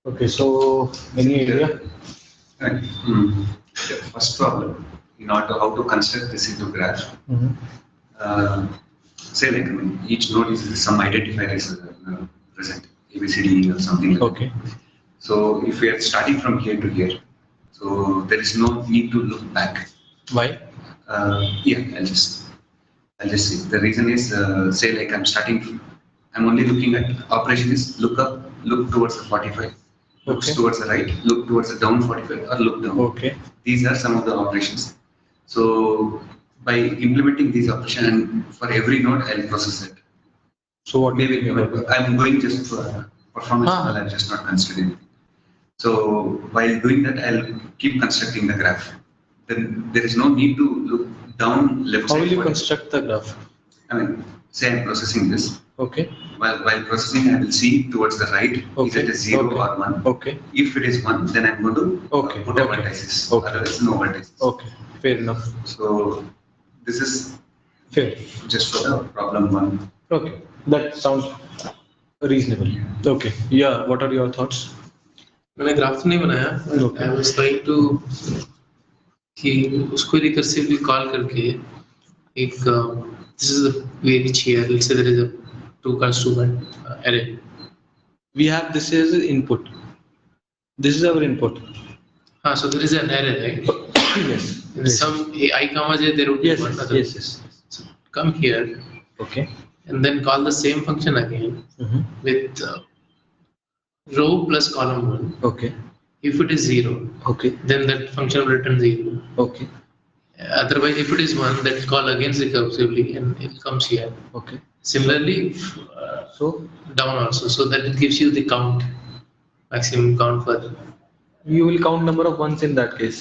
Okay, so any idea? Right. The first problem, in order how to construct this into graph, say like each node is some identifier is present, ABCD or something like Okay. that. So if we are starting from here to here, so there is no need to look back. Why? Yeah, I'll just see. The reason is, say like I'm only looking at operation is look up, look towards the 45, looks Okay. towards the right, look towards the down 45 or look down. Okay. These are some of the operations. So by implementing these operations, and for every node, I'll process it. So what Maybe do you mean? I'm going just for performance, Ah. I'm just not considering anything. So while doing that, I'll keep constructing the graph. Then there is no need to look down left How side. will you for- construct the graph? I mean, say I'm processing this. Okay. While processing, I will see towards the right, is Okay. it a 0 Okay. or 1? Okay. If it is 1, then I'm going to Okay. put a Okay. vertices. Okay. Otherwise, no vertices. Okay. Fair enough. So this is Fair. just for the problem 1. Okay. That sounds reasonable. Okay. Yeah. What are your thoughts? मैंने graph तो नहीं बनाया, Okay. I was trying to कि उसको recursively call करके एक this is the way which here, let's say there is a 2 constituent array. We have this as input. This is our input. So there is an array, right? Yes. In some I comma j there would be Yes. one other. Yes. So come here Okay. and then call the same function again with row plus column 1. Okay. If it is 0, Okay. then that function will return 0. Okay. Otherwise, if it is 1, that call again recursively and it comes here. Okay. Similarly, So down also, so that it gives you the count, maximum count for. you will count number of ones in that case.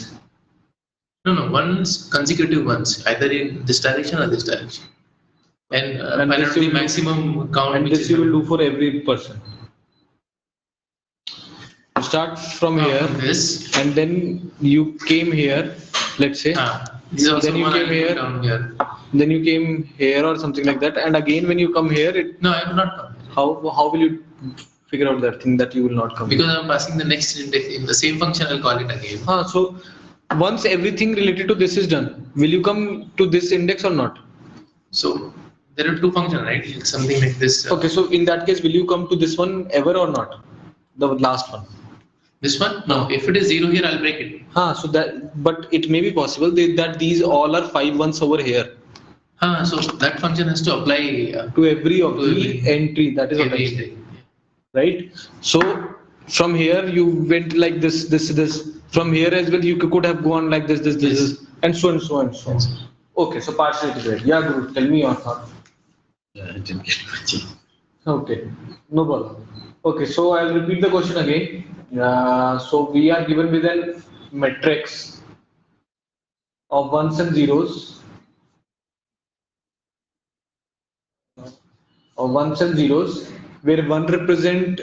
No, ones, consecutive ones, either in this direction or this direction. And And find this out you the will do- maximum count. And which this is you will do for every person. You start from here This. and then you came here, let's say. This is also Then you one came I put here. down here. Then you came here or something like that. And again, when you come here, No, I have not come here. how will you figure out that thing that you will not come? Because I'm passing the next index in the same function, I'll call it again. So once everything related to this is done, will you come to this index or not? So there are 2 functions, right? It's something like this. Okay, so in that case, will you come to this one ever or not? The last one. This one? No. If it is 0 here, I'll break it. So that, but it may be possible that these all are 5 ones over here So that function has to apply to every of To the every- entry. That is what every I'm saying, index. right? So from here you went like this. From here as well, you could have gone like this, Yes. and so on, so on, so on. Okay, so partially integrated. Yeah, Guru, tell me your thought. Yeah, I didn't get much. Okay, no problem. Okay, so I'll repeat the question again. So we are given with an matrix of ones and zeros, where one represent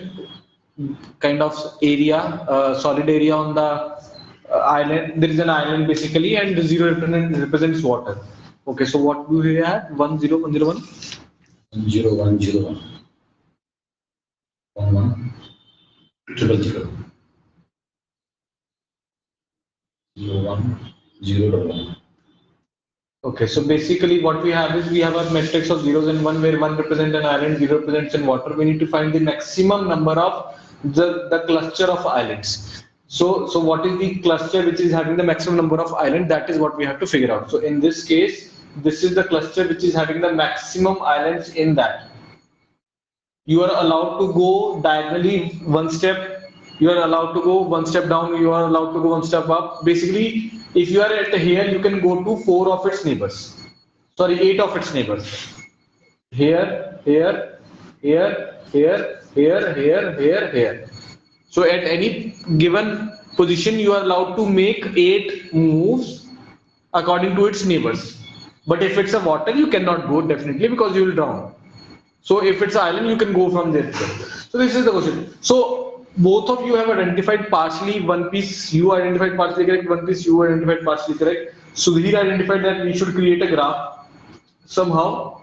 kind of area, solid area on the island. There is an island basically, and the zero represents water. Okay, so what do we have? 1 0 1 0 1. 0 1 0 1 1 1 triple 0 0 1 0 1. Okay, so basically what we have is we have a matrix of zeros and one where one represents an island, zero represents in water. We need to find the maximum number of the cluster of islands. So what is the cluster which is having the maximum number of islands? That is what we have to figure out. So in this case, this is the cluster which is having the maximum islands in that. You are allowed to go diagonally one step. You are allowed to go one step down. You are allowed to go one step up. Basically, if you are at here, you can go to 4 of its neighbors. Sorry, 8 of its neighbors. Here, here, here, here, here, here, here, here. So at any given position, you are allowed to make 8 moves according to its neighbors. But if it's a water, you cannot go definitely because you will drown. So if it's an island, you can go from there. So this is the question. So both of you have identified partially one piece, you identified partially correct, one piece you identified partially correct. Sudhir identified that we should create a graph somehow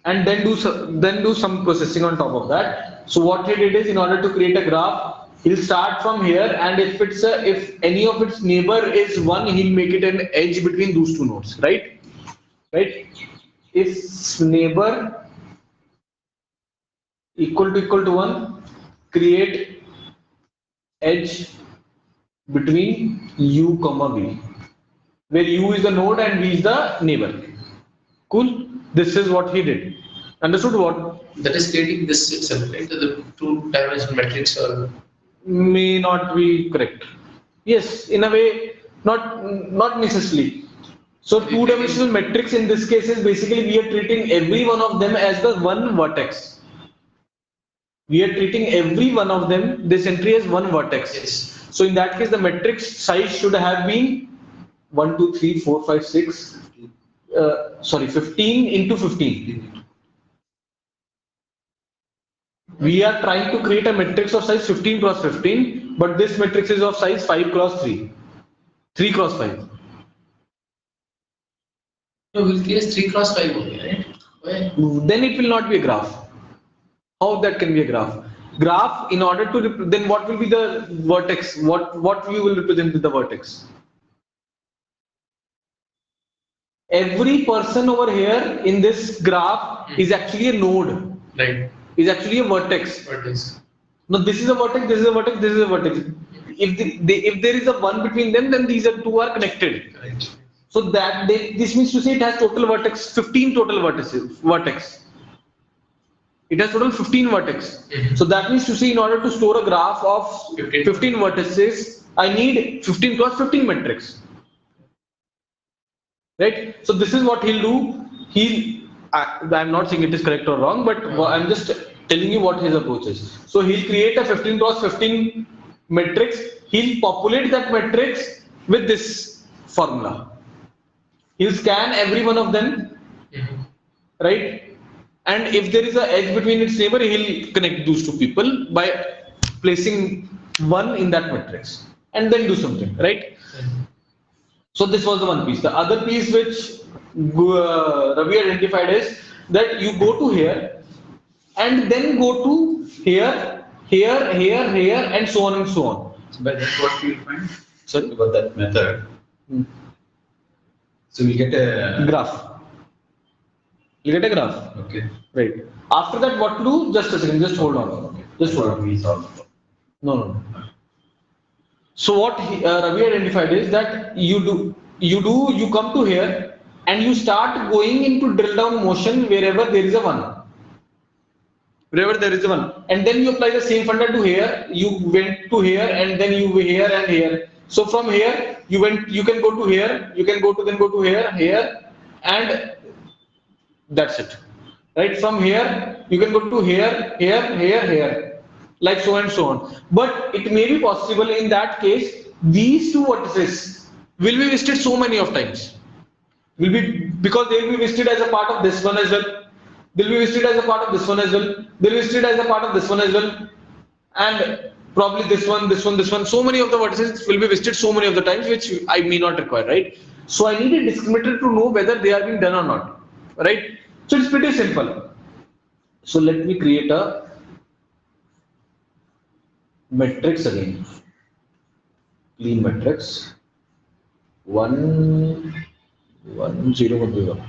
and then do some processing on top of that. So what he did is, in order to create a graph, he'll start from here, and if any of its neighbor is 1, he'll make it an edge between those two nodes, right? Right? If neighbor equal to 1, create edge between u comma v, where u is the node and v is the neighbor. Cool. This is what he did. Understood what? That is creating this itself, right? The two-dimensional matrix or May not be correct. Yes, in a way, not necessarily. So two-dimensional matrix in this case is basically we are treating every one of them as the one vertex. We are treating every one of them, this entry, as one vertex. yes. So in that case, the matrix size should have been 1, 2, 3, 4, 5, 6. 15 into 15. We are trying to create a matrix of size 15 cross 15, but this matrix is of size 5 cross 3, 3 cross 5. No, we'll create 3 cross 5 only, right? Why? Then it will not be a graph. How that can be a graph? Graph, in order to then what will be the vertex? What view will represent with the vertex? Every person over here in this graph is actually a node. Right. Is actually a vertex. Vertex. No, this is a vertex, this is a vertex, this is a vertex. If there is a 1 between them, then these two are connected. Right. So this means to say it has total vertex, 15 total vertex. It has total 15 vertex. So that means to say, in order to store a graph of 15 vertices, I need 15 cross 15 matrix. Right? So this is what he'll do. I'm not saying it is correct or wrong, but I'm just telling you what his approach is. So he'll create a 15 cross 15 matrix. He'll populate that matrix with this formula. He'll scan every one of them, right? And if there is an edge between its neighbor, he'll connect those two people by placing 1 in that matrix and then do something, right? So this was the one piece. The other piece which Ravi identified is that you go to here and then go to here, and so on and so on. So by that, what we will find? Sorry? About that method. So we get a Graph. You get a graph. Okay. Right. After that, what to do? Just a second. Just hold on. Just hold on. We solve. No. So what Ravi identified is that you come to here and you start going into drill down motion wherever there is a 1. Wherever there is a 1. And then you apply the same formula to here. You went to here and then you here and here. So from here you can go to here, you can go to here, and that's it. Right? From here you can go to here, like so and so on. But it may be possible in that case these two vertices will be visited so many of times. Because they will be visited as a part of this one as well. They'll be visited as a part of this one as well. They'll be visited as a part of this one as well. And probably this one. So many of the vertices will be visited so many of the times, which I may not require, right? So I need a discriminator to know whether they are being done or not, right? So it's pretty simple. So let me create a matrix again. Clean matrix. 1, 1, 0, 1, 0.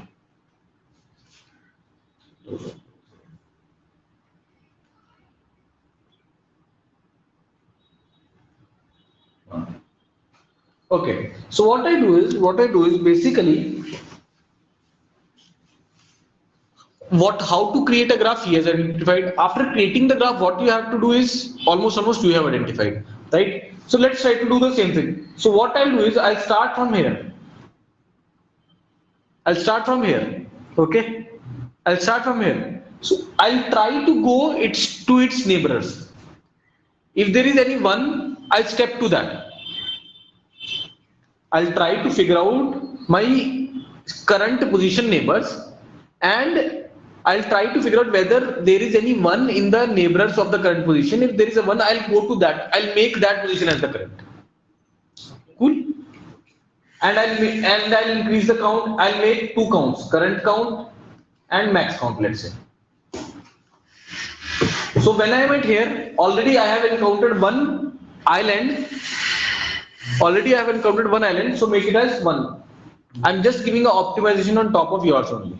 Okay. So what I do is basically how to create a graph he has identified. After creating the graph, what you have to do is almost you have identified, right? So let's try to do the same thing. So what I'll do is I'll start from here. Okay. I'll start from here. So I'll try to go to its neighbors. If there is any 1, I'll step to that. I'll try to figure out my current position neighbors, and I'll try to figure out whether there is any 1 in the neighbors of the current position. If there is a 1, I'll go to that. I'll make that position as the current. Cool. And I'll increase the count. I'll make 2 counts: current count and max count. Let's say. So when I went here, already I have encountered one island. Already I have encountered one island, so make it as 1. I'm just giving an optimization on top of yours only.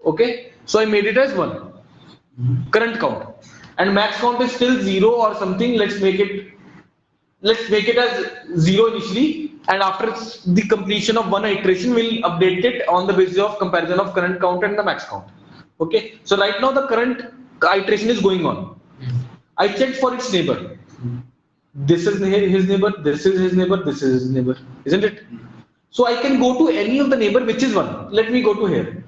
Okay, so I made it as 1. Current count. And max count is still 0 or something. Let's make it as 0 initially, and after the completion of one iteration, we'll update it on the basis of comparison of current count and the max count. Okay, so right now the current iteration is going on. I checked for its neighbor. This is his neighbor, this is his neighbor, this is his neighbor, isn't it? So I can go to any of the neighbor which is 1. Let me go to here.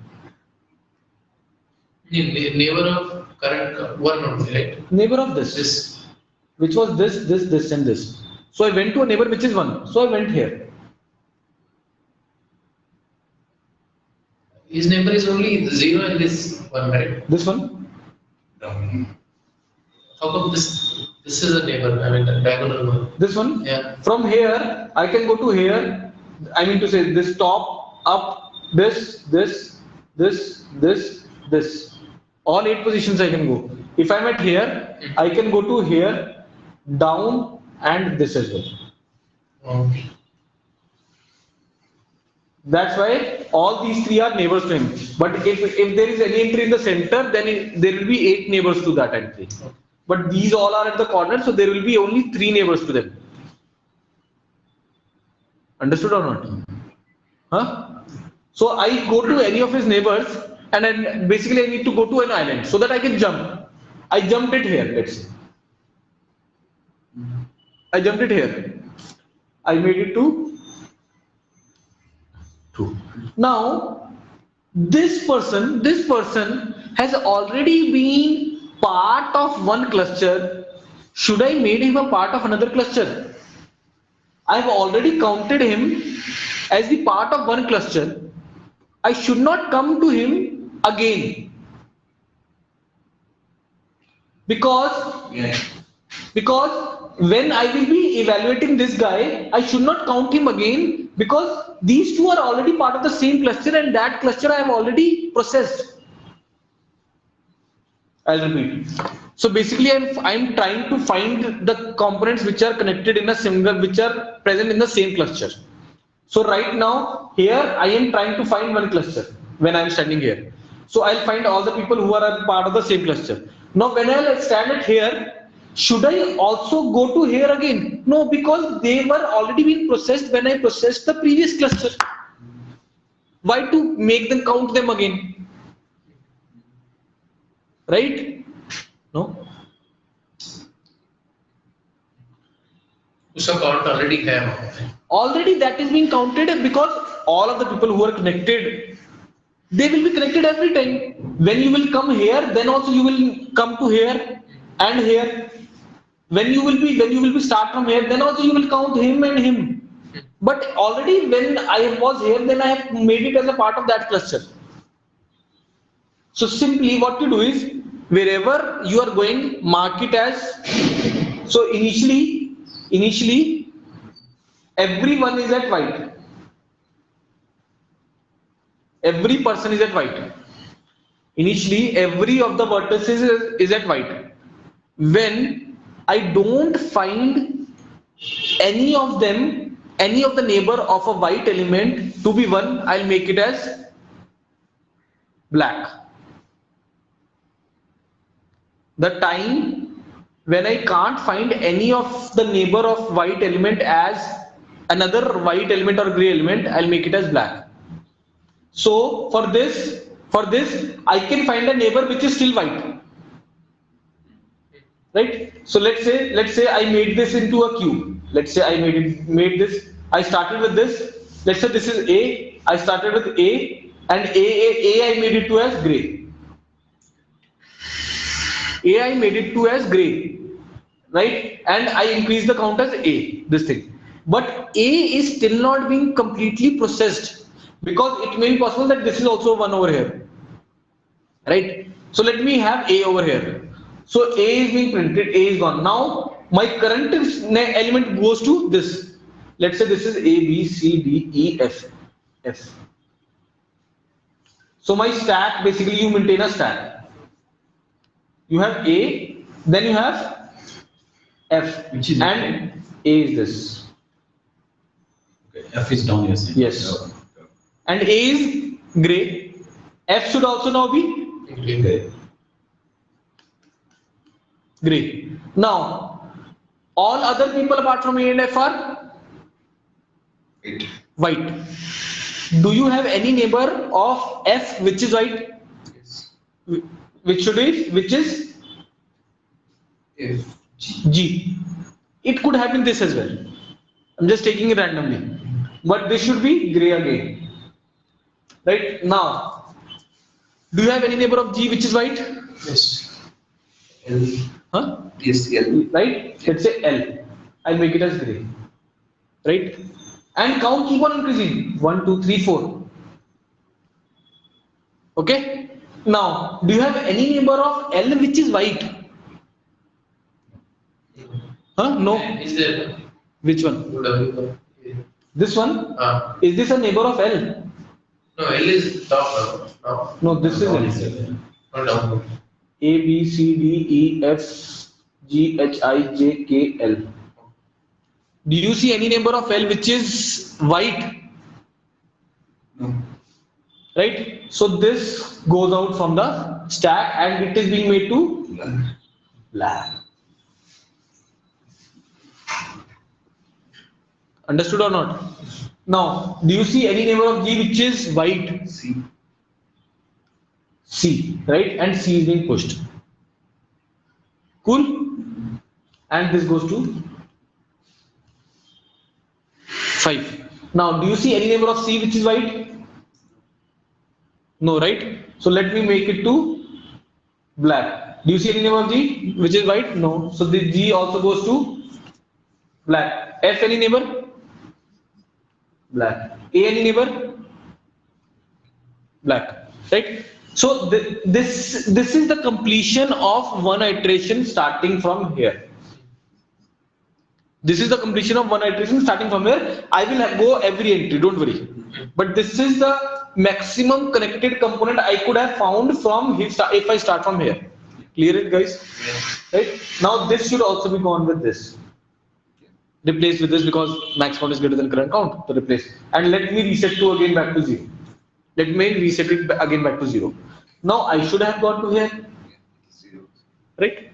Neighbor of current 1 only, right? Neighbor of this, which was this and this. So I went to a neighbor which is 1. So I went here. His neighbor is only 0 and this 1, right? This one. How come this is a neighbor? I mean, the diagonal one. This one. Yeah. From here, I can go to here. I mean to say this top, up, this. All 8 positions I can go. If I'm at here, I can go to here, down, and this as well. Okay. That's why all these 3 are neighbors to him. But if there is any entry in the center, then there will be 8 neighbors to that entry. But these all are at the corner, so there will be only 3 neighbors to them. Understood or not? Huh? So I go to any of his neighbors, and then basically I need to go to an island so that I can jump. I jumped it here, let's say. I jumped it here. I made it to 2. Now, this person has already been part of one cluster. Should I make him a part of another cluster? I have already counted him as the part of one cluster. I should not come to him again. Because when I will be evaluating this guy, I should not count him again, because these 2 are already part of the same cluster, and that cluster I have already processed. I'll repeat. So basically I'm trying to find the components which are connected in a similar, which are present in the same cluster. So right now here I am trying to find one cluster when I'm standing here. So I'll find all the people who are a part of the same cluster. Now when I'll stand at here, should I also go to here again? No, because they were already being processed when I processed the previous cluster. Why to make them count them again? Right? No? So count already have. Already that is being counted, because all of the people who are connected, they will be connected every time. When you will come here, then also you will come to here and here. When you will be start from here, then also you will count him and him. But already when I was here, then I have made it as a part of that cluster. So simply what you do is, wherever you are going, mark it as, so initially everyone is at white. Every person is at white. Initially every of the vertices is at white. When I don't find any of them, any of the neighbor of a white element to be 1, I'll make it as black. The time when I can't find any of the neighbor of white element as another white element or gray element, I'll make it as black. So for this I can find a neighbor which is still white. Right? So let's say I made this into a cube. Let's say I made this. I started with this. Let's say this is A. I started with A, and A I made it to as gray. A I made it to as gray, right? And I increased the count as A. This thing, but A is still not being completely processed, because it may be possible that this is also 1 over here, right? So let me have A over here. So A is being printed, A is gone. Now my current element goes to this. Let's say this is A, B, C, D, E, F. So my stack, basically you maintain a stack. You have A, Then you have F, Which is and A is this. okay. F is down, you're saying? Yes. Okay. And A is gray. F should also now be Okay. gray. Now, all other people apart from A and F are Eight. white. Do you have any neighbor of F which is white? Yes. Which is F, G. G. It could have been this as well. I'm just taking it randomly. But this should be gray again. Right? Now, do you have any neighbor of G which is white? Yes. L. Huh? Yes, L. Right? Let's say L. I'll make it as gray. Right? And count keep on increasing. 1, 2, 3, 4. Okay? Now, do you have any neighbor of L which is white? Huh? No. Is there? Which one? W. This one? Is this a neighbor of L? No, L is top now. No, this is Down L. is L. No, down. A, B, C, D, E, F, G, H, I, J, K, L. Do you see any neighbor of L which is white? No. Right? So this goes out from the stack and it is being made to black. Understood or not? Now, do you see any neighbor of G which is white? C. C, right? And C is being pushed. Cool? And this goes to 5. Now, do you see any neighbor of C which is white? No, right? So let me make it to black. Do you see any neighbor of G which is white? No. So the G also goes to black. F any neighbor? Black. A any neighbor? Black. Right? So this is the completion of one iteration starting from here. This is the completion of one iteration starting from here. I will go every entry, don't worry. But this is the maximum connected component I could have found from if I start from here. Clear it, guys? Right? Now this should also be gone with this. Replace with this because max count is greater than current count. So replace. And let me reset to again back to 0. Let me reset it again back to 0. Now I should have gone to here. Zero. Right?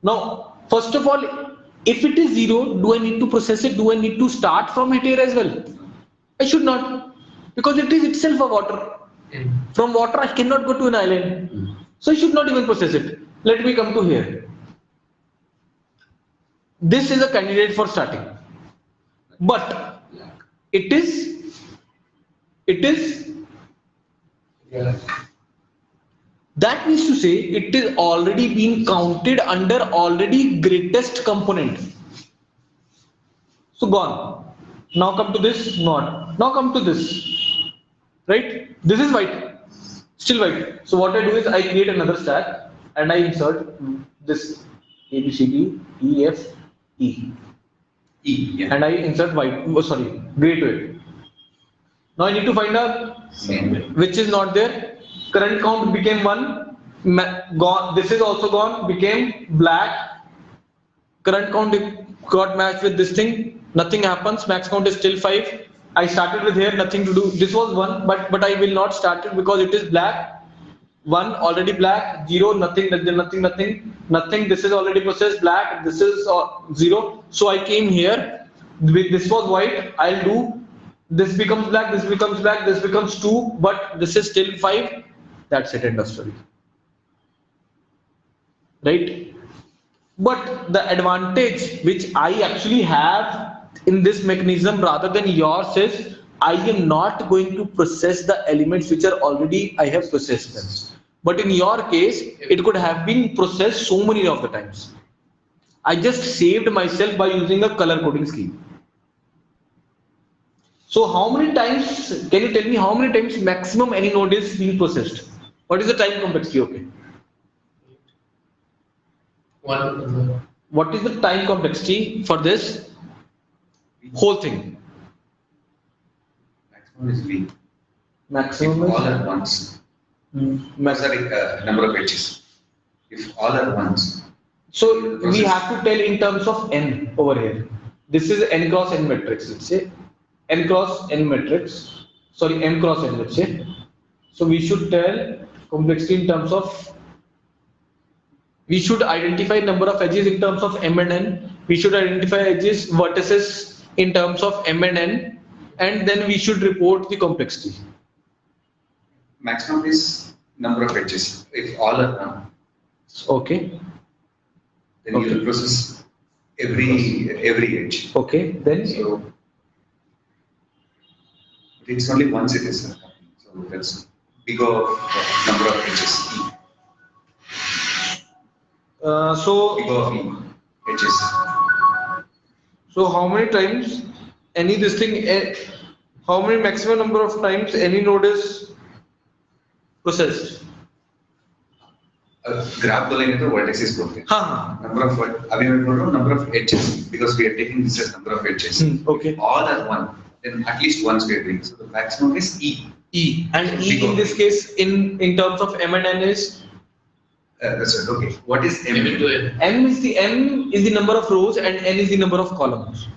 Now, first of all, if it is 0, do I need to process it? Do I need to start from it here as well? I should not. Because it is itself a water. From water, I cannot go to an island. So I should not even process it. Let me come to here. This is a candidate for starting. But it is that means to say it is already been counted under already greatest component. So gone. Now come to this, not. Now come to this. Right? This is white. Still white. So what I do is I create another stack and I insert this A, B, C, D, E, F, E. E. Yeah. And I insert white, gray to it. Now I need to find out Same. which is not there. Current count became 1, gone. This is also gone, became black. Current count got matched with this thing, nothing happens. Max count is still 5. I started with here, nothing to do. This was 1, but I will not start it because it is black. 1 already black, 0 nothing. This is already processed black. This is 0. So I came here. This was white. I'll do. This becomes black. This becomes black. This becomes 2. But this is still 5. That's it. End of story. Right? But the advantage which I actually have in this mechanism rather than yours is I am not going to process the elements which are already I have processed them. But in your case, it could have been processed so many of the times. I just saved myself by using a color coding scheme. So how many times, can you tell me how many times maximum any node is being processed? What is the time complexity? Okay. What is the time complexity for this whole thing? Maximum is V. Maximum If is all at once. Max- Sorry, number of edges. If all at once. So we have to tell in terms of n over here. This is n cross n matrix, let's say. N cross n matrix. Sorry, m cross n, let's say. So we should tell complexity in terms of, we should identify number of edges in terms of m and n. We should identify edges, vertices in terms of m and n, and then we should report the complexity. Maximum is number of edges. If all are none, Okay. then you will process every edge. Okay. Then So it's only once it is happening. So that's big of number of edges. so Big of edges. so how many times any this thing? How many maximum number of times any node is processed? Graph the line into vertex is broken. Huh. Number of number of edges, because we are taking this as number of edges. Okay. All are one, then at least once we are doing. So the maximum is E. E, and E in this case in terms of m and n is That's right. Okay. What is M? M into N. m is the number of rows and n is the number of columns.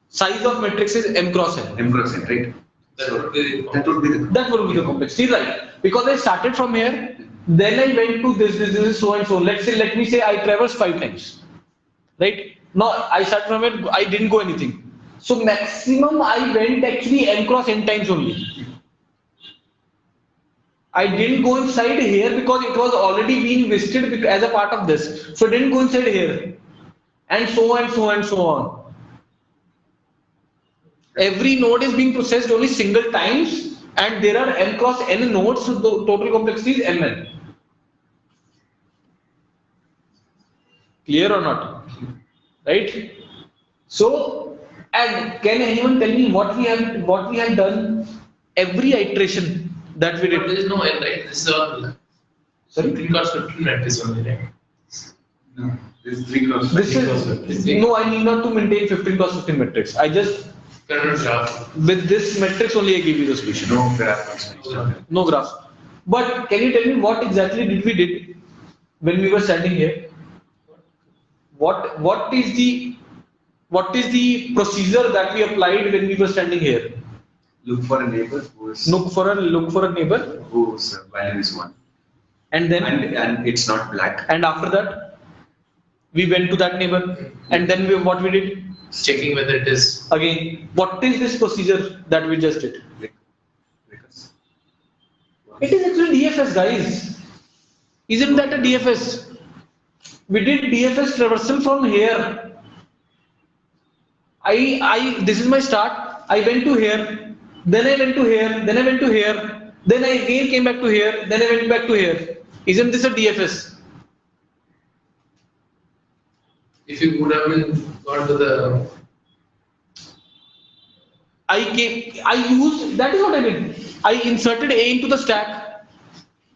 Size of matrix is m cross n. M cross N, right? That would be the That would be the. That would be the complexity, right? Because I started from here, then I went to this is so and so. Let me say I traversed 5 times, right? No, I started from here, I didn't go anything. So maximum I went actually m cross n times only. I didn't go inside here because it was already being listed as a part of this. So I didn't go inside here, and so and so and so on. Every node is being processed only single times, and there are m cross n nodes, so the total complexity is mn. Clear or not? Right? So, and can anyone tell me what we have done every iteration that we But did? there is no N, right? This is all Sorry? 3 cross 15 matrix only, right? No, this is 3 cross. This is no, I need not to maintain 15 cross 15 matrix. I just Current graph. with this matrix only I give you the solution. No graph construction. No graph. But can you tell me what exactly did we did when we were standing here? What is the procedure that we applied when we were standing here? Look for a neighbor whose Look for a neighbor, whose value is 1, and then and it's not black. and after that we went to that neighbor, and then what we did Checking whether it is. again. What is this procedure that we just did? Because It is actually DFS, guys. Isn't that a DFS? We did DFS traversal from here. This is my start. I went to here, then I went to here, then I went to here, then I again came back to here, then I went back to here. Isn't this a DFS? If you would have been gone to the. I used, that is what I did. I inserted A into the stack,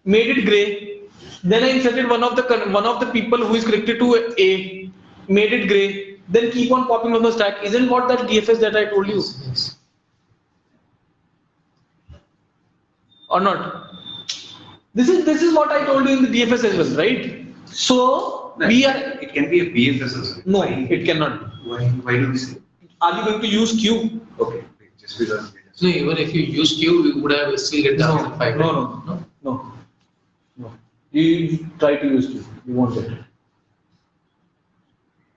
made it gray. Then I inserted one of the people who is connected to A, made it gray. Then keep on popping on the stack. Isn't what that DFS that I told you? Yes. Or not? This is what I told you in the DFS as well, right? So we are. It can be a BFS also. No, it cannot. Why do we say? Are you going to use Q? Okay, just because. No, even if you use Q, we would have still get down to 5. No. You try to use Q. You won't get it.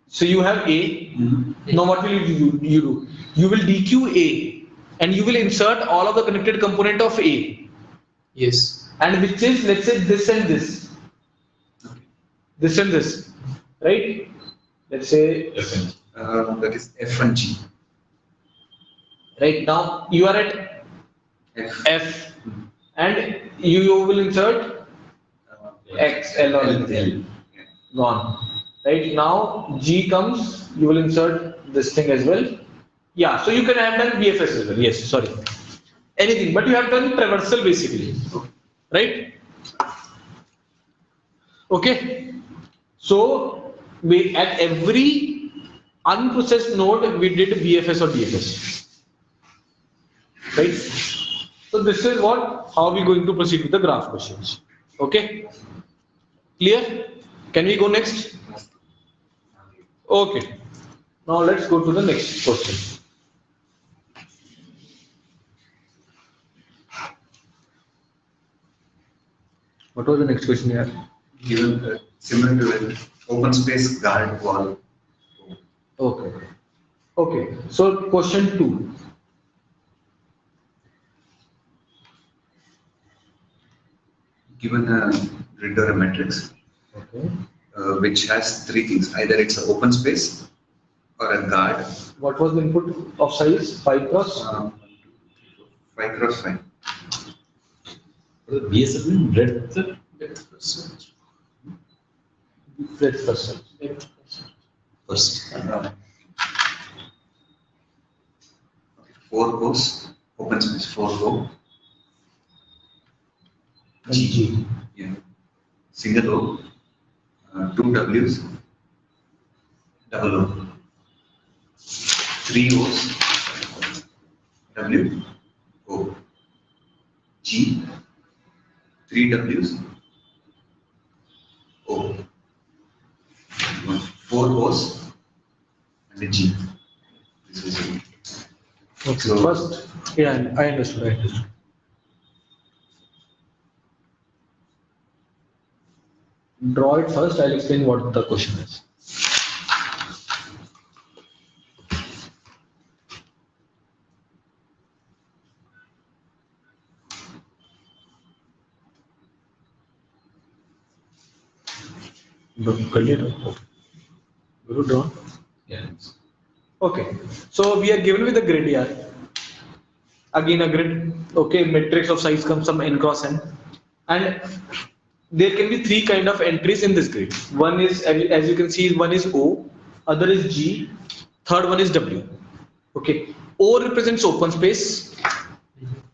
So you have A. Now what will you do? You will DQ A, and you will insert all of the connected component of A, Yes. and which is, let's say, this and this, this and this, right? Let's say That is F and G. right now you are at F, and you will insert X, L, or L. Gone. Right now G comes, you will insert this thing as well. Yeah, so you can have done BFS as well. Yes, sorry. Anything, but you have done traversal basically. Right? Okay. So we at every unprocessed node we did BFS or DFS. Right? So this is how we're going to proceed with the graph questions. Okay? Clear? Can we go next? Okay. Now let's go to the next question. What was the next question here? Given similar to an open space guard wall. Okay. Okay. So question 2. Given a grid or a matrix, Okay. which has three things: either it's an open space or a guard. What was the input of size? 5 cross? 5 cross 5. BSF mean breadth. Depth percent. Breadth percent. Depth percent. First. 4 rows, open space, 4 row. And G. Yeah. Single row, 2 W's, double O. 3 O's, W, O. G, 3 W's, O. 4 O's and a G. This is it. Okay. So- First, yeah, I understood. I understood. Draw it first. I'll explain what the question is. Draw. Yeah. Okay. So we are given with a grid here. Again a grid. Okay. Matrix of size comes some n cross n, and there can be three kind of entries in this grid. One is, as you can see, one is O, other is G, third one is W. Okay. O represents open space,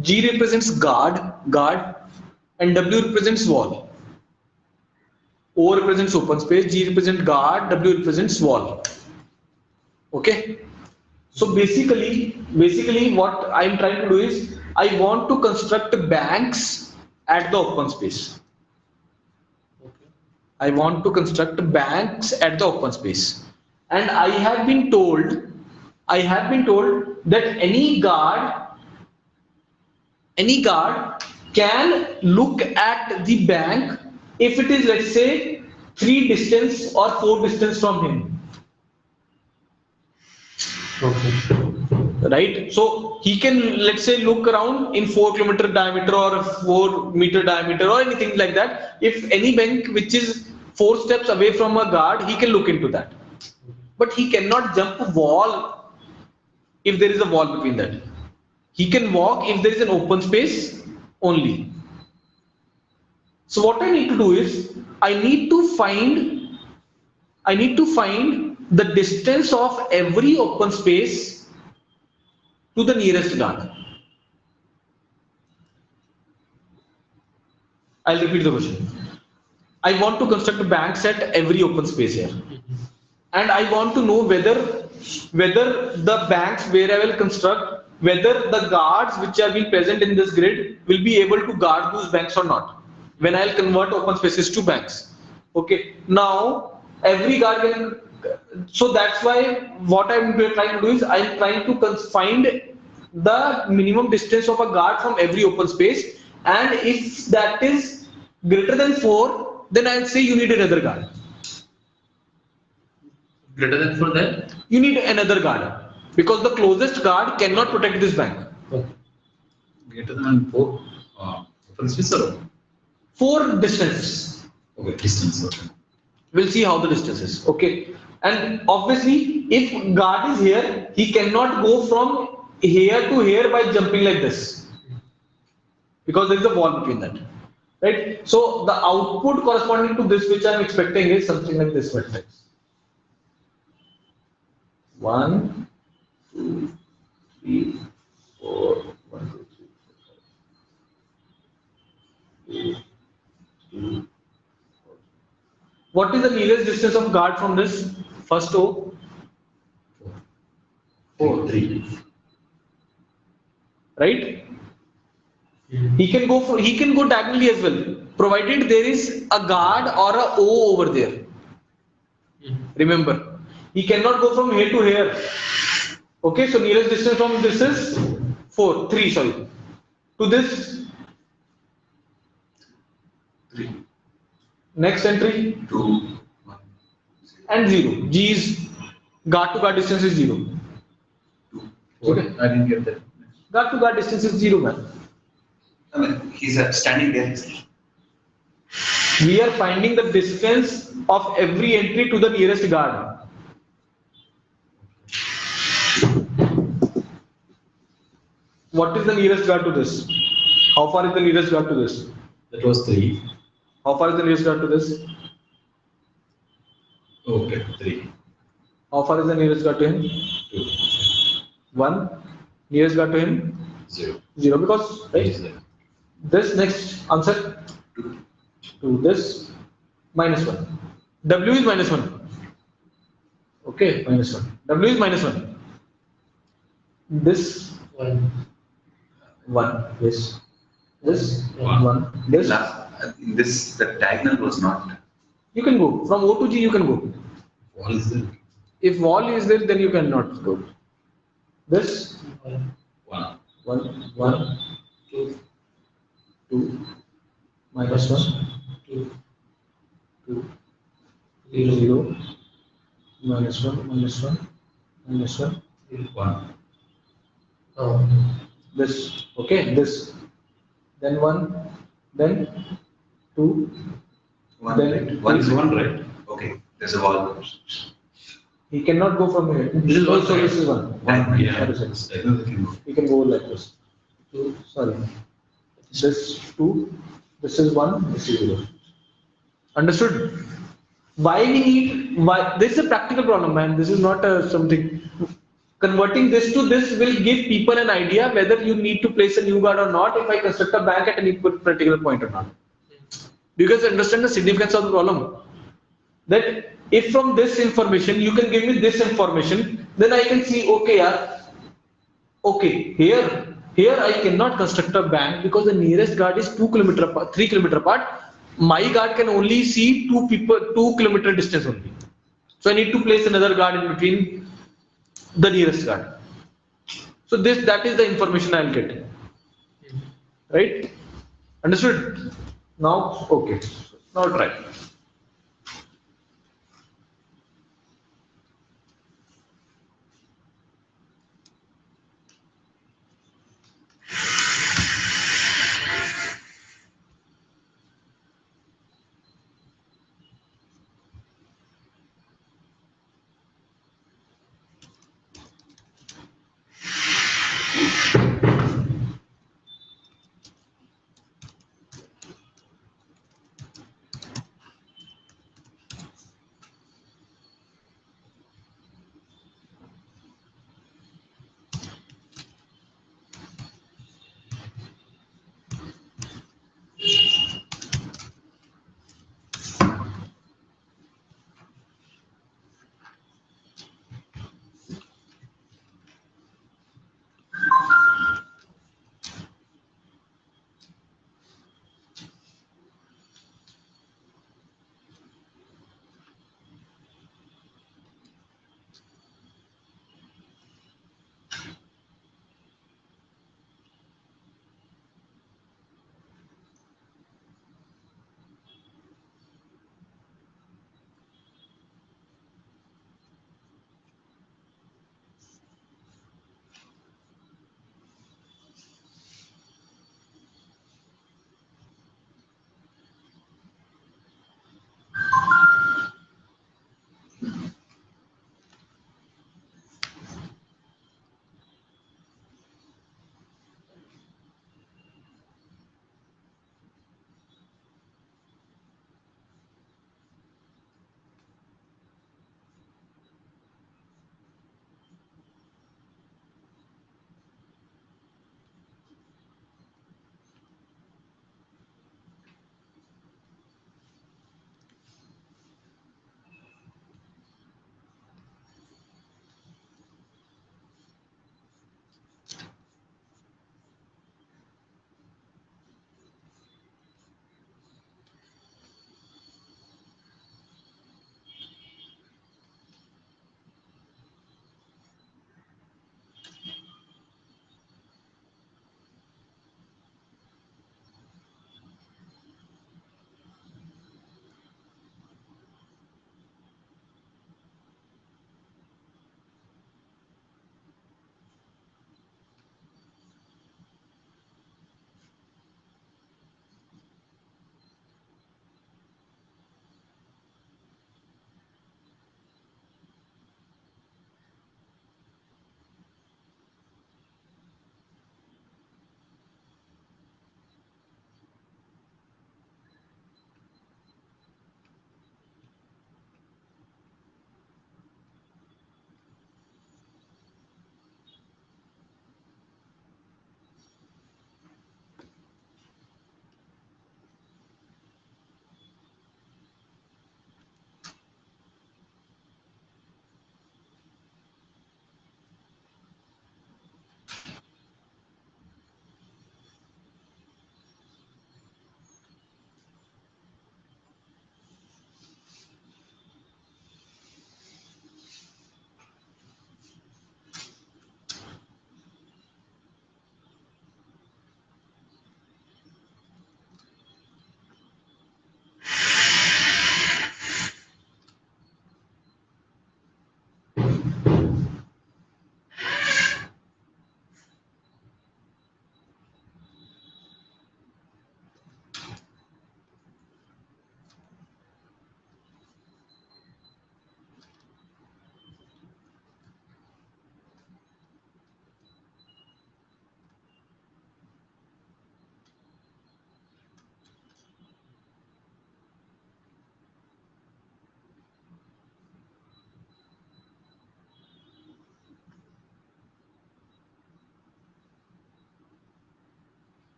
G represents guard, and W represents wall. O represents open space, G represents guard, W represents wall. Okay. So basically what I'm trying to do is I want to construct banks at the open space. I want to construct banks at the open space, and I have been told that any guard can look at the bank if it is, let's say, 3 distance or 4 distance from him. Okay. Right? So he can, let's say, look around in 4 kilometer diameter or 4 meter diameter or anything like that. If any bank which is 4 steps away from a guard, he can look into that. But he cannot jump a wall if there is a wall between that. He can walk if there is an open space only. So what I need to do is I need to find the distance of every open space to the nearest guard. I'll repeat the question. I want to construct banks at every open space here, and I want to know whether the banks where I will construct, whether the guards which are being present in this grid will be able to guard those banks or not when I'll convert open spaces to banks. Okay. Now every guard can. So that's why what I'm trying to do is I'm trying to find the minimum distance of a guard from every open space, and if that is greater than 4, then I'll say you need another guard. Greater than 4 then? You need another guard because the closest guard cannot protect this bank. Okay. Greater than 4 open space or 4 distance. okay, distance. Okay. We'll see how the distance is. Okay. And obviously, if guard is here, he cannot go from here to here by jumping like this because there is a wall between that. Right? So the output corresponding to this which I am expecting is something like this matrix. 1, 2, 3, 4, 1, 2, 3, 4, 5. 2, 3, 4. What is the nearest distance of guard from this first O? 4. 3. Right? He can go diagonally as well. provided there is a guard or a O over there. Remember, he cannot go from here to here. Okay, so nearest distance from this is 3, sorry. To this, 3, next entry, 2, 1, and 0. G is guard to guard distance is 0. 2. Okay. I didn't get that. Guard to guard distance is 0, man. I mean, he's standing there. We are finding the distance of every entry to the nearest guard. What is the nearest guard to this? How far is the nearest guard to this? That was 3. How far is the nearest guard to this? Okay, 3. How far is the nearest guard to him? 2. 1. Nearest guard to him? 0. 0, because It right? is there. This next answer 2. to this -1. W is -1. Okay, -1. W is -1. This 1. 1. Yes. This 1. 1. This. In this, the diagonal was not. You can go from O to G. You can go. Wall is there. If wall is there, then you cannot go. This 1. 1. 1 1 2. 2 -1 2. 2 0. 0 -1 -1 -1. 1. Oh. This, okay, this, then 1, then 2, 1, Then- right? 1 is 1, right? Okay, there's a wall. he cannot go from here. This is one, also right? this is 1. Diagonal. Yeah. That is it. Diagonal can go. He can go like this. 2, sorry. This 2, this is 1, this is 0. Understood? Why we need, why, this is a practical problem, man. This is not something. Converting this to this will give people an idea whether you need to place a new guard or not if I construct a bank at any particular point or not. Do you guys understand the significance of the problem? That if from this information you can give me this information, then I can see, okay, yeah, okay, here I cannot construct a bank because the nearest guard is 2 kilometer apart, 3 kilometer apart. My guard can only see 2 kilometer distance only. So I need to place another guard in between the nearest guard. So that is the information I'll get. Right? Understood? Now, okay. Now try.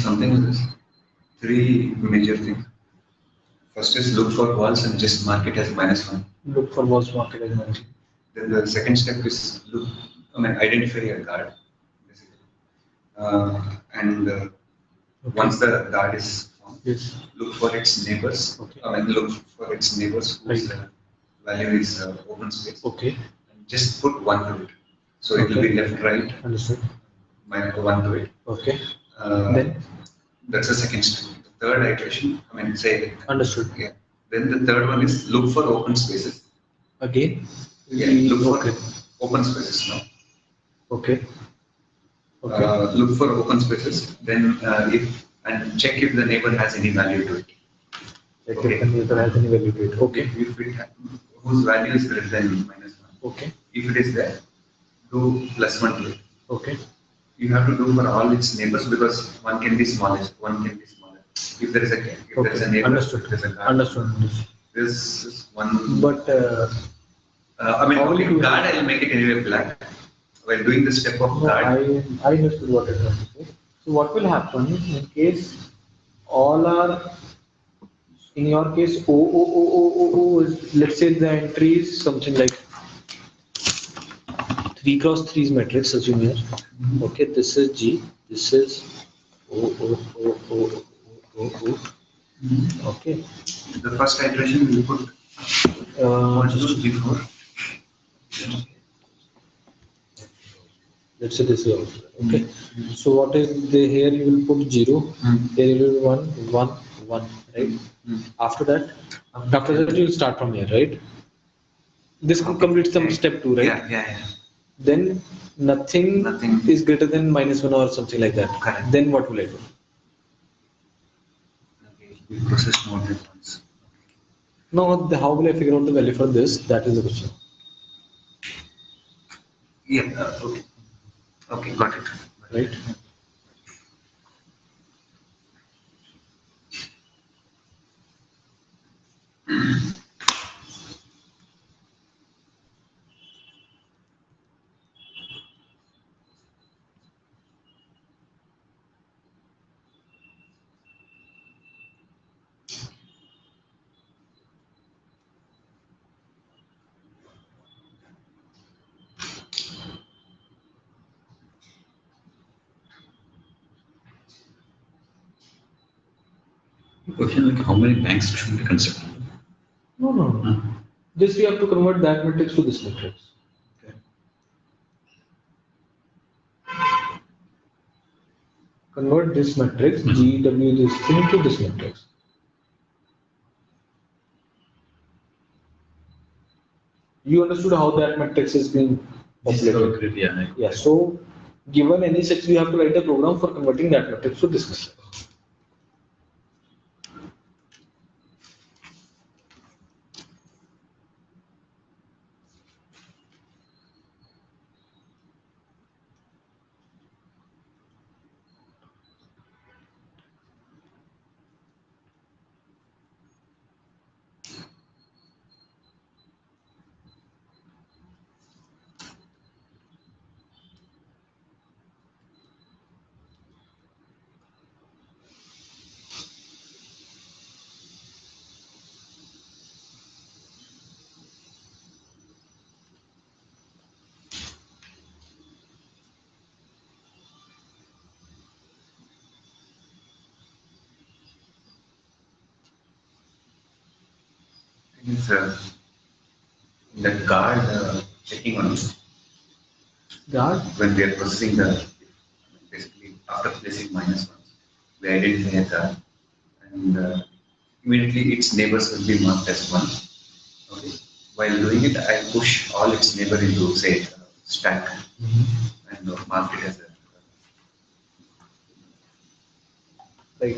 Something like this. Three major things. First is look for walls and just mark it as -1. Look for walls market as mentioned. Then the second step is identify your guard, basically. And Okay. once the guard is formed, Yes. look for its neighbors. Okay. Look for its neighbors whose Right. value is open space. Okay. And just put one to it. So it will Okay. be left, right, Understood. one to it. Okay. Then that's the second step. The third iteration, say, Understood. yeah. Then the third one is look for open spaces. Again. Yeah, look for Okay. open spaces now. Okay. Okay. Look for open spaces. Then and check if the neighbor has any value to it. Like Okay. if the neighbor has any value to it. Okay. If it whose value is greater than -1. Okay. If it is there, do +1 to it. Okay. You have to do for all its neighbors because one can be smallest, one can be smaller. If there is a there is a neighbor, Understood. if there is a guard, Understood. Understood. this is one. But how will okay, you- guard I'll make it anyway black. While doing the step of no, guard, I understood what it was to say. So what will happen in case all are in your case O is, let's say the entry is something like 3x3 matrix, assume here. Okay, this is G, this is O. Okay. the first iteration you put 1, 2, 3, 4. Let's say this is also okay. So what is the here you will put 0, here you will 1, 1, 1, right? After that you will start from here, right? This completes some step 2, right? Yeah. Then nothing is greater than -1 or something like that. Correct. Then what will I do? Okay, we process more than once. Now, how will I figure out the value for this? That is the question. Yeah. Okay. Okay, got it. Right? Question like how many banks should be constructed? No. Just we have to convert that matrix to this matrix. Okay. Convert this matrix, GW this thing to this matrix. You understood how that matrix is being populated? Yeah. Yeah, so given any such, we have to write a program for converting that matrix to this matrix. Is the guard checking on this Guard? when we are processing basically after placing -1, we identify a guard and immediately its neighbors will be marked as 1. Okay. While doing it, I push all its neighbor into say stack and mark it as a Like,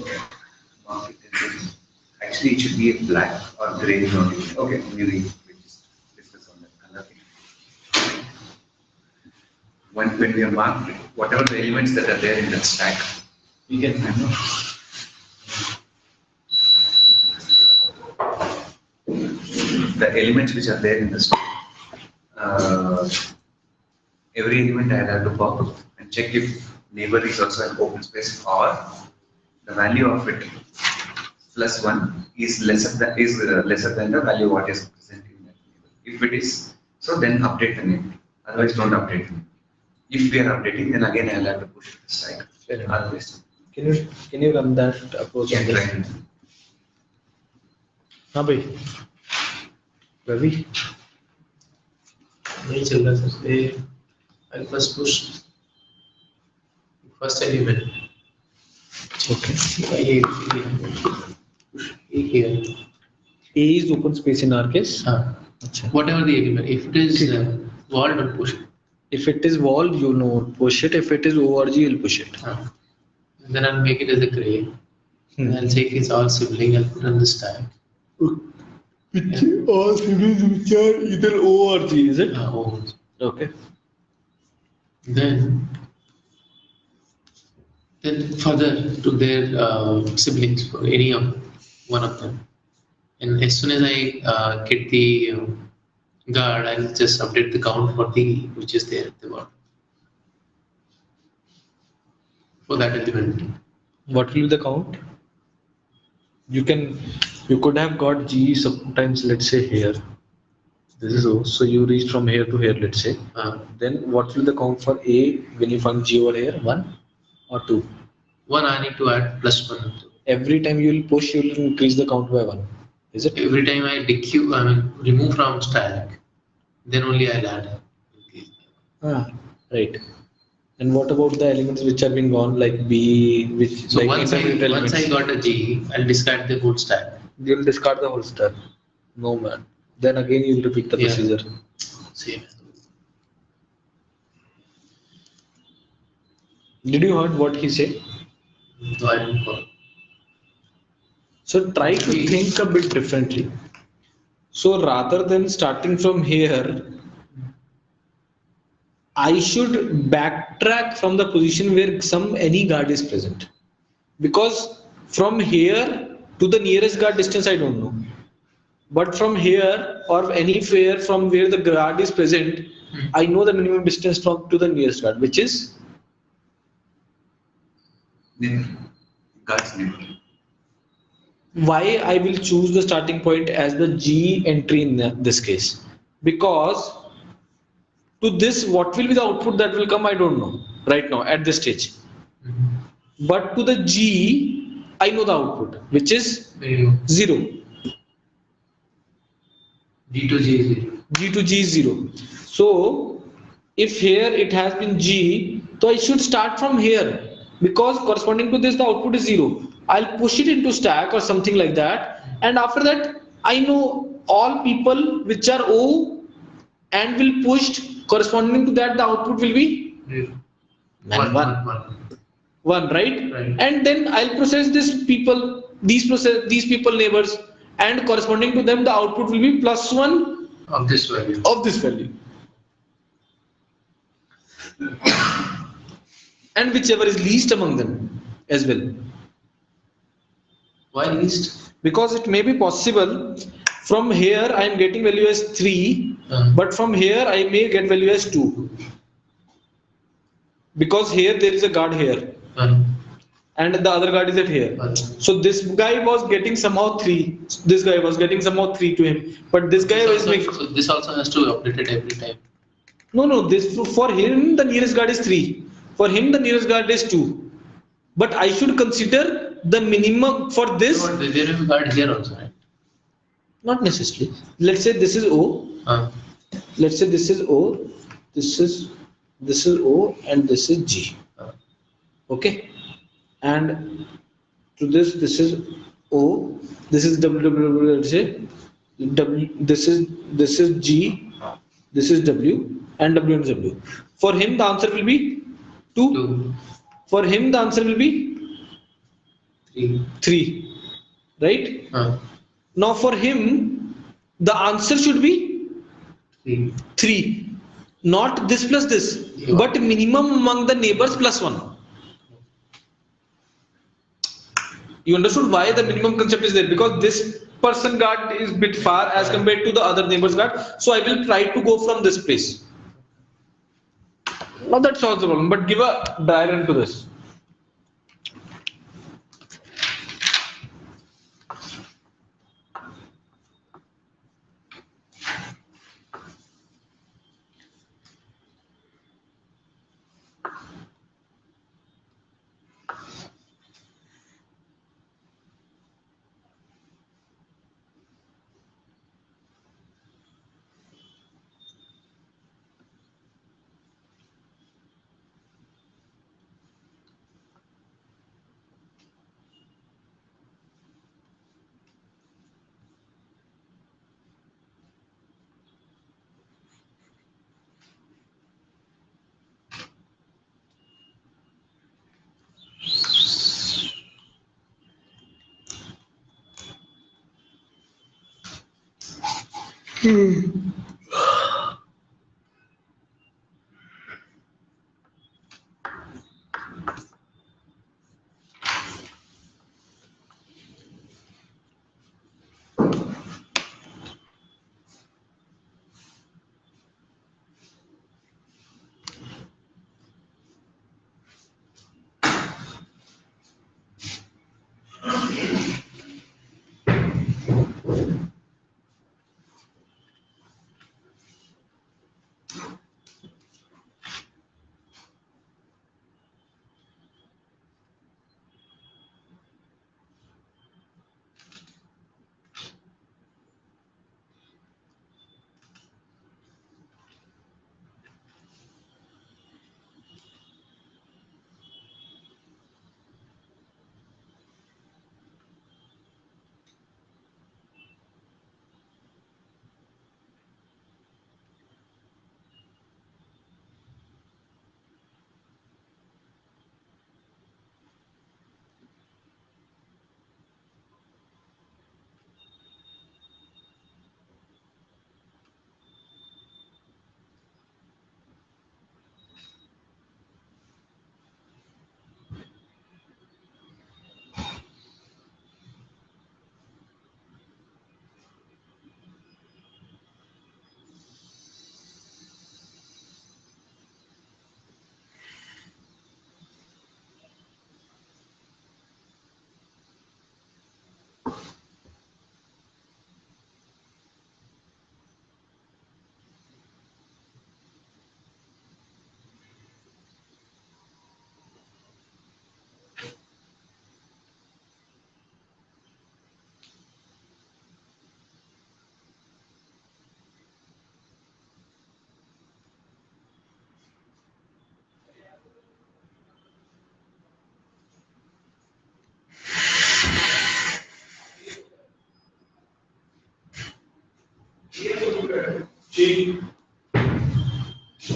Mark it as actually it should be a black or gray only. Okay, maybe we just discuss on that color thing. When we have marked whatever the elements that are there in that stack, we can the elements which are there in the stack. Every element I have to pop up and check if neighbor is also an open space or the value of it plus 1 is lesser than the value what is present in that neighbor. If it is, so then update the neighbor. Otherwise, don't update the neighbor. If we are updating, then again I'll have to push it aside. Fair enough. Otherwise, can you run that approach on yeah, this? right. हाँ भाई रवि नहीं चल रहा sir ये I'll first push first element okay ये push A here A is open space in our case हाँ अच्छा whatever the element if it is wall don't push it if it is wall you know push it if it is ORG you'll push it and then I'll make it as a gray I'll take its all sibling I'll put on the stack which all siblings which are either O or G is it oh. okay Then further to their siblings for any of one of them. And as soon as I get the guard, I'll just update the count for the which is there at the bottom. For that element. what will be the count you could have got G sometimes let's say here this is O so you reach from here to here let's say then what will the count for A when you find G over here 1 or 2 One I need to add +1. every time you will push you will increase the count by 1 is it Every time I remove from stack, then only I'll add. right and what about the elements which have been gone like B which So like once I intermediate elements got a G, I'll discard the whole stack. you'll discard the whole stack no man then again you'll repeat the Yeah. procedure Same. did you heard what he said So I don't follow. so try to think a bit differently so rather than starting from here I should backtrack from the position where any guard is present because from here to the nearest guard distance I don't know but from here or anywhere from where the guard is present I know the minimum distance from to the nearest guard which is God's neighbor. why I will choose the starting point as the G entry in this case because to this what will be the output that will come I don't know right now at this stage but to the G I know the output which is Minimum. 0 D to G is 0. G to G is 0 so if here it has been G so I should start from here because corresponding to this the output is 0 I'll push it into stack or something like that and after that I know all people which are O and will pushed corresponding to that the output will be One, one. one. 1 right? Right. And then I'll process these people neighbors and corresponding to them the output will be +1 Of this value. of this value and whichever is least among them as well Why least? because it may be possible from here I am getting value as 3 but from here I may get value as 2 because here there is a guard here and the other guard is at here so this guy was getting somehow 3 this guy was getting somehow 3 to him but this guy was making So this also has to be updated every time. no this for him the nearest guard is 3 for him the nearest guard is 2 but I should consider the minimum for this So there will be guard here also, right? not necessarily let's say this is O let's say this is O this is O and this is G okay and to this is O this is W let's say W this is G this is W and W and W for him the answer will be 2 2. for him the answer will be 3. 3, right? Uh, Now for him, the answer should be 3. 3, not this plus this, Yeah. but minimum among the neighbors plus 1. You understood why the minimum concept is there? Because this person guard is bit far as compared to the other neighbors guard. So I will try to go from this place. Now that solves the problem, but give a dry run to this.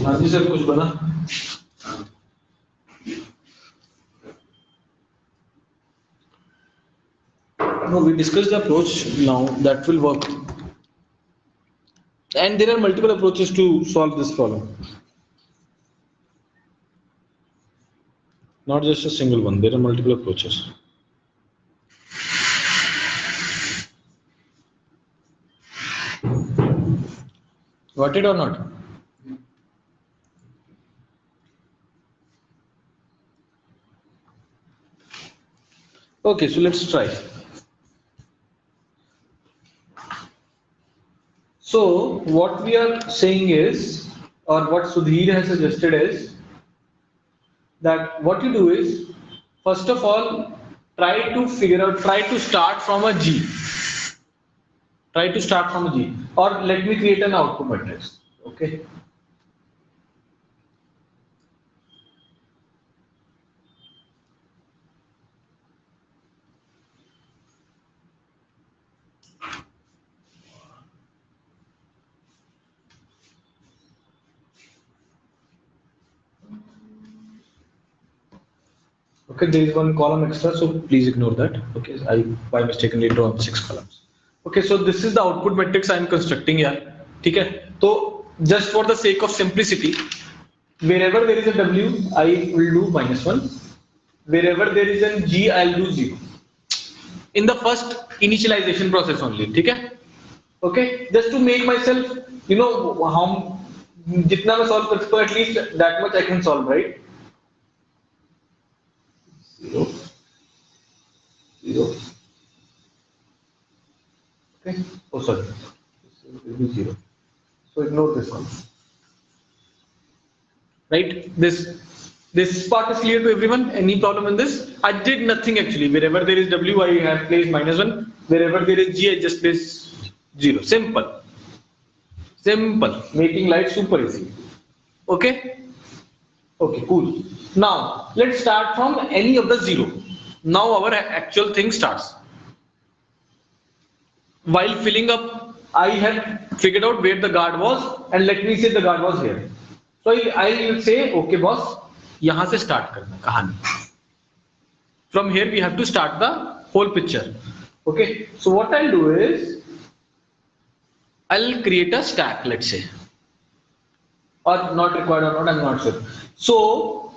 हाँ जी sir, कुछ बना? No, we discussed the approach now that will work. And there are multiple approaches to solve this problem. Not just a single one, there are multiple approaches. Got it or not? Okay, so let's try. So what we are saying is, or what Sudhir has suggested is, that what you do is, first of all, try to start from a G. Try to start from a G. Or let me create an output matrix. Okay. Okay, there is one column extra, so please ignore that. Okay, I by mistakenly drawn 6 columns. Okay, so this is the output matrix I am constructing here. Okay, so just for the sake of simplicity, wherever there is a W, I will do -1. Wherever there is a G, I'll do 0. In the first initialization process only. Okay, okay, just to make myself, you know, how jitna मैं solve कर सकता हूँ, at least that much I can solve, right? 0, 0. Okay. Oh, sorry. This will be 0. So ignore this one. Right? This part is clear to everyone. Any problem in this? I did nothing actually. Wherever there is W, I have placed -1. Wherever there is G, I just place 0. Simple. Simple. Making life super easy. Okay? Okay, cool. Now let's start from any of the 0. Now our actual thing starts. While filling up, I had figured out where the guard was, and let me say the guard was here. So I will say, okay, boss, यहाँ से start करना कहानी. From here we have to start the whole picture. Okay. So what I'll do is, I'll create a stack, let's say, or not required or not, I'm not sure. So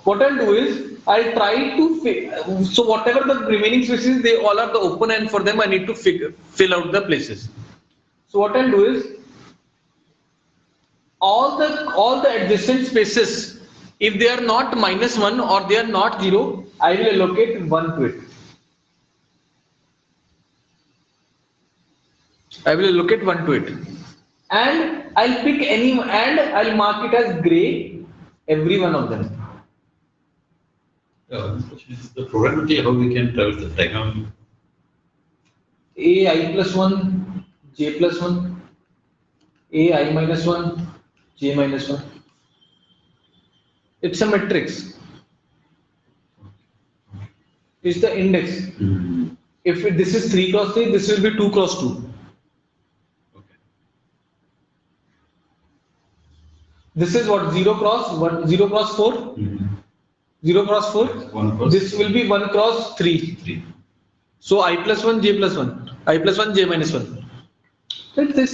what I'll do is, I'll try to so whatever the remaining spaces, they all are the open, and for them I need to fill out the places. So what I'll do is, all the adjacent spaces, if they are not -1 or they are not 0, I will allocate 1 to it. I will allocate 1 to it, and I'll pick any, and I'll mark it as gray, every one of them. One question is the probability how we can traverse the diagonal. AI plus 1, J plus 1, AI minus 1, J minus 1. It's a matrix. It's the index. If this is 3 cross 3, this will be 2 cross 2. Okay. This is what, 0 cross 1, 0 cross 4. 0 cross 4. 1 cross. This will be 1 cross 3. 3. So I plus 1, J plus 1. I plus 1, J minus 1. Right? This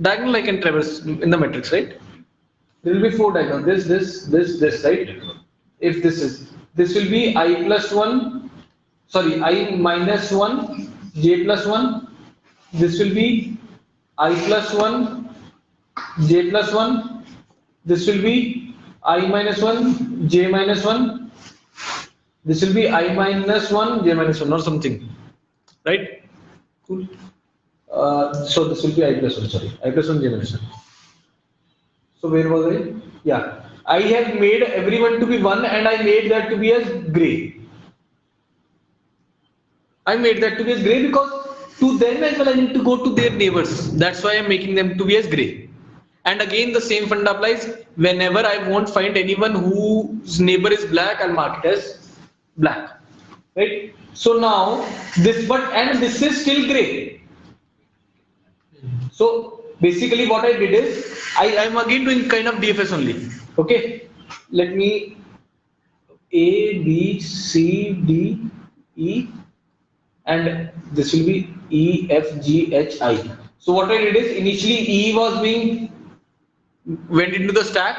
diagonal I can traverse in the matrix, right? There will be 4 diagonals. This, right? If this will be I plus 1, sorry, I minus 1, J plus 1. This will be I plus 1, J plus 1. This will be I minus 1, J minus 1. This will be I minus 1, J minus 1 or something, right? Cool. So this will be I plus 1, sorry, I plus 1, J minus 1. So where was I? Yeah, I have made everyone to be 1, and I made that to be as gray. I made that to be as gray because to them as well I need to go to their neighbors. That's why I'm making them to be as gray. And again, the same fund applies. Whenever I won't find anyone whose neighbor is black, I'll mark it as black, right? So now this, and this is still gray. So basically what I did is, I'm again doing kind of DFS only. Okay, let me A, B, C, D, E, and this will be E, F, G, H, I. So what I did is, initially E was being went into the stack.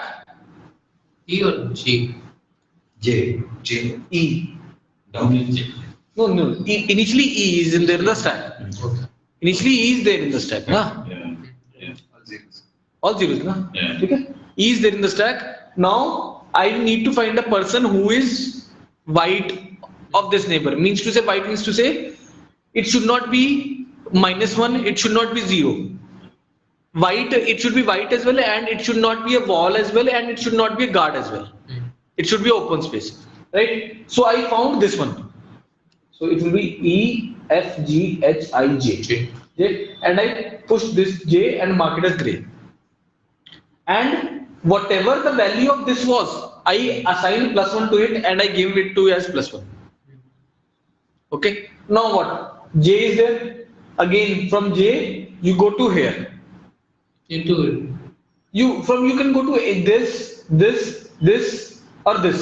E or G? J. E. Down is J. No. Initially E is in there in the stack. Okay. Initially E is there in the stack. Huh? Yeah. All zeros. Nah? Yeah. Okay. E is there in the stack. Now I need to find a person who is white of this neighbor. Means to say, white means to say, it should not be -1. It should not be 0. White, it should be white as well, and it should not be a wall as well, and it should not be a guard as well. It should be open space, right? So I found this one. So it will be E, F, G, H, I, J. And I pushed this J and mark it as gray. And whatever the value of this was, I assigned +1 to it, and I gave it to as +1. Okay. Now what? J is there. Again, from J you go to here. Into You can go to this or this.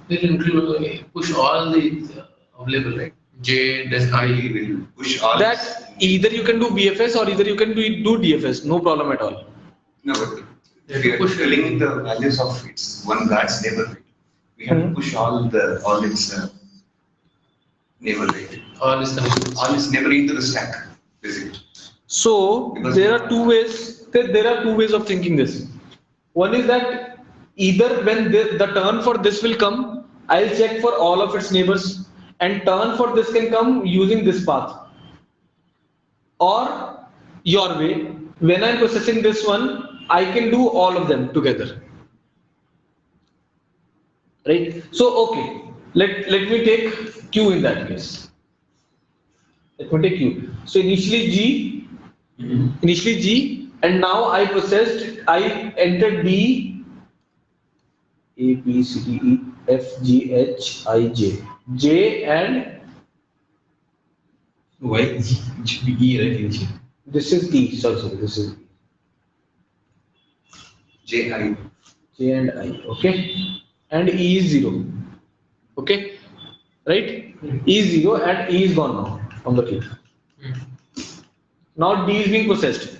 We'll include push all the available, right? J, then I. We will push all That either you can do BFS or either you can do DFS, no problem at all. No, but if we are filling the values of its one guard's neighborhood, we have to push all its neighborhood, All is connected. all its neighbor into the stack, basically. So Because- there are two ways. There are two ways of thinking this. One is that either when the turn for this will come, I'll check for all of its neighbors, and turn for this can come using this path. Or your way, when I'm processing this one, I can do all of them together. Right? So okay, let me take Q in that case. Let me take Q. So initially G, and now I entered D, A, B, C, D, E, F, G, H, I, J, and Why it should be E, right? Initially. this is D. Sorry, this is JI. J and I. Okay, and E is 0. Okay, right? E is 0 and E is gone now from the queue. Now D is being processed.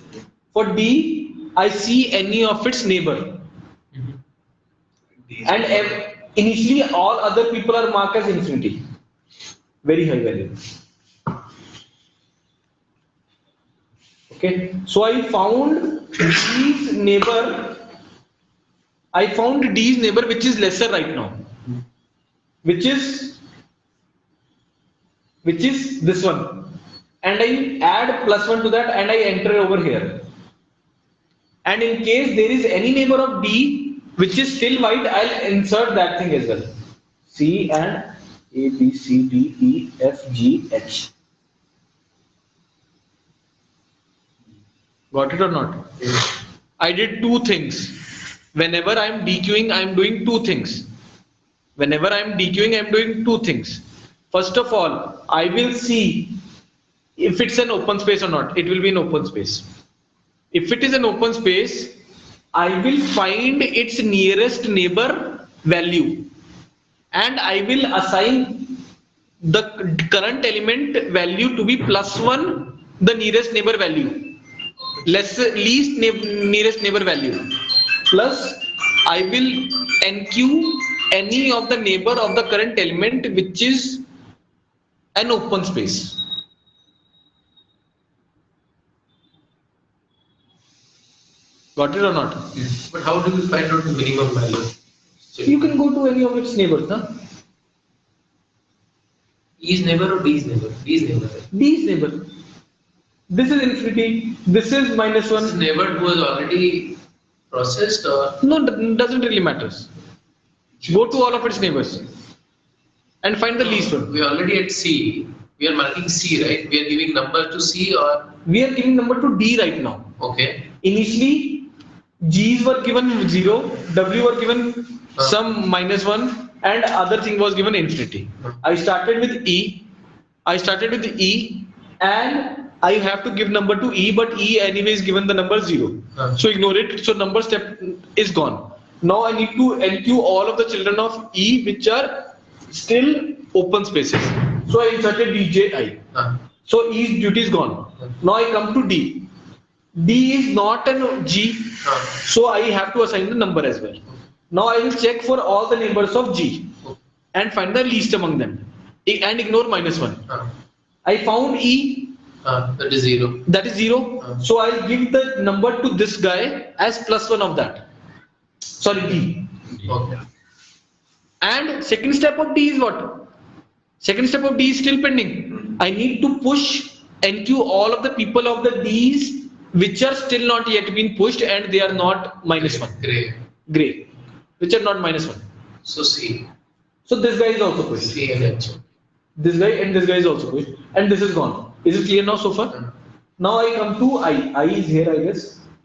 For D, I see any of its neighbor. And initially all other people are marked as infinity. Very high value. Okay, so I found D's neighbor which is lesser right now. Which is this one. And I add +1 to that and I enter over here. And in case there is any neighbor of D which is still white, I'll insert that thing as well. C and A, B, C, D, E, F, G, H. Got it or not? I did two things. Whenever I'm dequeuing, I'm doing two things. First of all, I will see if it's an open space or not. It will be an open space. If it is an open space, I will find its nearest neighbor value and I will assign the current element value to be +1, the nearest neighbor value, least nearest neighbor value, plus I will enqueue any of the neighbor of the current element which is an open space. Got it or not? But how do we find out the minimum value? You can go to any of its neighbors, huh? E's neighbor or D's neighbor? D's neighbor. D's neighbor. This is infinity. This is This -1. neighbor who was already processed or No, doesn't really matters. Go to all of its neighbors and find the least one. we are already at C. We are marking C, right? We are giving number to C or We are giving number to D right now. okay. Initially, G's were given 0, W were given some -1, and other thing was given infinity. I started with E, and I have to give number to E, but E anyway is given the number 0. So ignore it. So number step is gone. Now I need to enqueue all of the children of E which are still open spaces. So I inserted DJI. So E's duty is gone. Now I come to D. D is not an G, so I have to assign the number as well. Now I will check for all the neighbors of G and find the least among them and ignore -1. I found E, That is 0. that is 0. So I'll give the number to this guy as +1 of that. Sorry, D. Okay. And second step of D is what? Second step of D is still pending. I need to push enqueue all of the people of the D's which are still not yet been pushed and they are not -1. Gray. Which are not -1. So C. So this guy is also pushed. C and H. This guy and this guy is also pushed. And this is gone. Is it clear now so far? Now I come to I. I is here, I guess.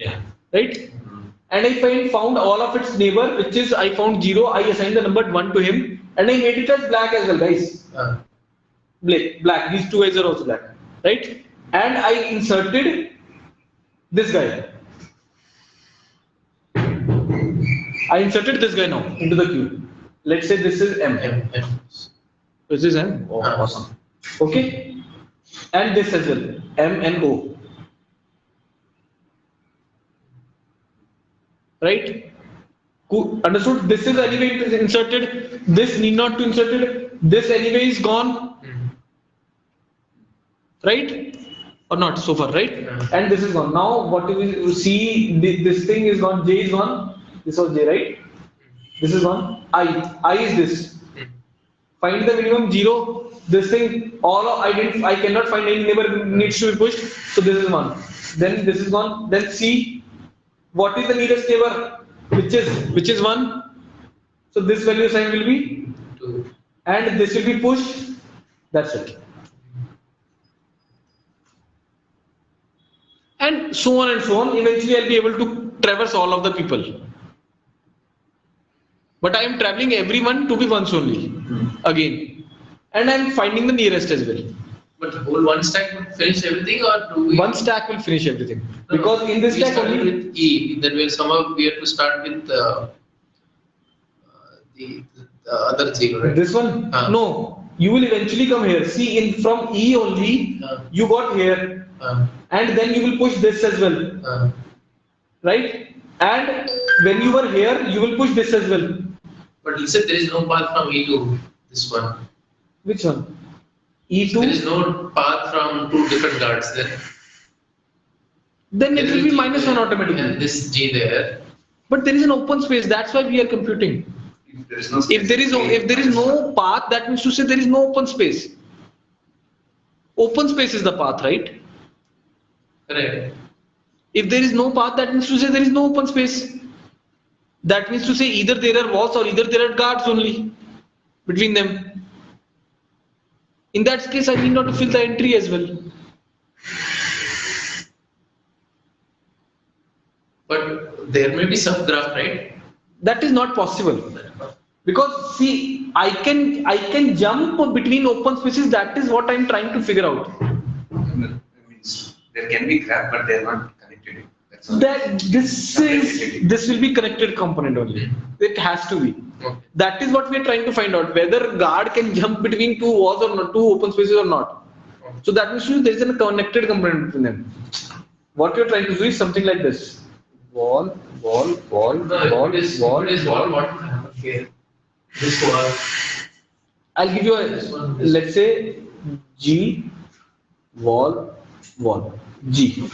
Yeah. Right? And I found all of its neighbor, which is I found 0. I assigned the number 1 to him. And I made it as black as well, guys. Black. These two guys are also black. Right? And I inserted this guy. I inserted this guy now into the queue. let's say this is M. M. This is M. Oh, awesome. Okay. And this as well. M and O. Right? Understood? This is anyway inserted. This need not to inserted. This anyway is gone. Right? Or not so far, right? And this is gone. Now what do we see? This thing is gone. J is gone. This was J, right? This is gone. I is this. Find the minimum 0. This thing, I cannot find any neighbor needs to be pushed. So this is 1. Then this is gone. Then C. What is the nearest neighbor? Which is 1. So this value sign will be 2. And this will be pushed. That's it. And so on and so on. Eventually I'll be able to traverse all of the people. But I am traveling everyone to be once only. Again. And I am finding the nearest as well. But the whole one stack would finish everything, or do we? One stack will finish everything. Because in this we stack started only. with E, then we'll somehow we have to start with the other 0, right? This one? No. You will eventually come here. See, from E only, you got here. And then you will push this as well. Right? And when you were here, you will push this as well. But you said there is no path from E to this one. Which one? E2? There is no path from 2 different guards there. Then it will be -1 automatically. And this G there. But there is an open space. That's why we are computing. If there is no If there is no path, that means to say there is no open space. Open space is the path, right? Correct. If there is no path, that means to say there is no open space. That means to say either there are walls or either there are guards only between them. In that case, I need not to fill the entry as well. But there may be subgraph, right? That is not possible. Because see, I can jump between open spaces. That is what I am trying to figure out. means there can be graph, but they are not connected. That's all. This will be connected component only. It has to be. Okay. That is what we are trying to find out, whether guard can jump between 2 walls or not, 2 open spaces or not. So that means there is a connected component between them. What we are trying to do is something like this: wall, wall, wall, wall, If it is wall. wall, what would happen here? This wall. I'll give you a, let's say, G, wall, wall, G.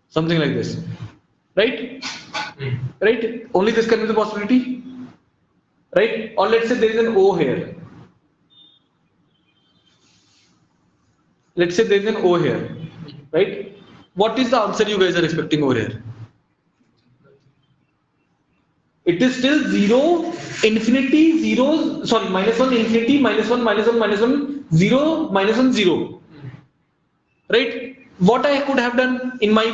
Something like this. Right? Right? Only this can be the possibility. Right? Or let's say there is an O here. Let's say there is an O here. Right? What is the answer you guys are expecting over here? It is still 0, infinity, 0, sorry, -1, infinity, -1, -1, -1, 0, -1, 0. Right? What I could have done in my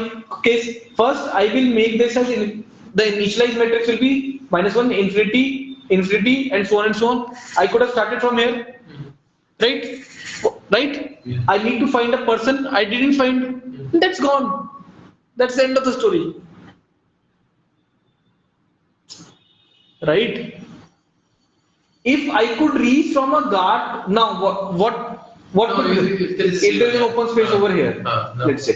case, first I will make this as the initialized matrix will be -1, infinity, infinity, and so on and so on. I could have started from here. Right? Right? Yeah. I need to find a person. I didn't find. That's gone. That's the end of the story. Right? If I could reach from a guard, now what No, could if there is if there is an open space over here, no. let's say.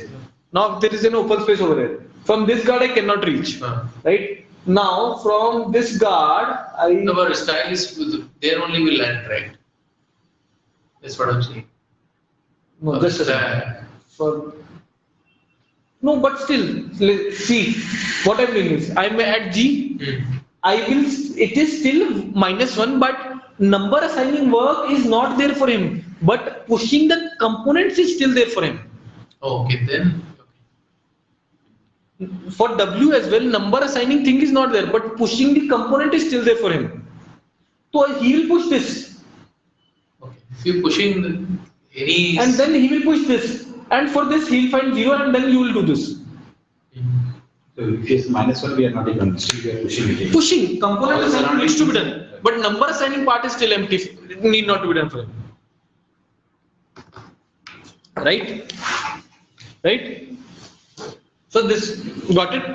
Now if there is an open space over here. From this guard I cannot reach. Right? Now from this guard No, but style is there only will land, right? That's what I'm saying. no, just a second. No, but still, see, what I'm doing is I'm at G. It is still -1, but number assigning work is not there for him, but pushing the components is still there for him. Okay, then. For W as well, number assigning thing is not there, but pushing the component is still there for him. So he will push this, Okay. If you're pushing any. and then he will push this, and for this he'll find 0, and then you will do this. So if it's -1, we are not even still we are pushing it. Pushing component assigning needs to be done, but number assigning part is still empty. It need not to be done for him. Right? Right? So this got it.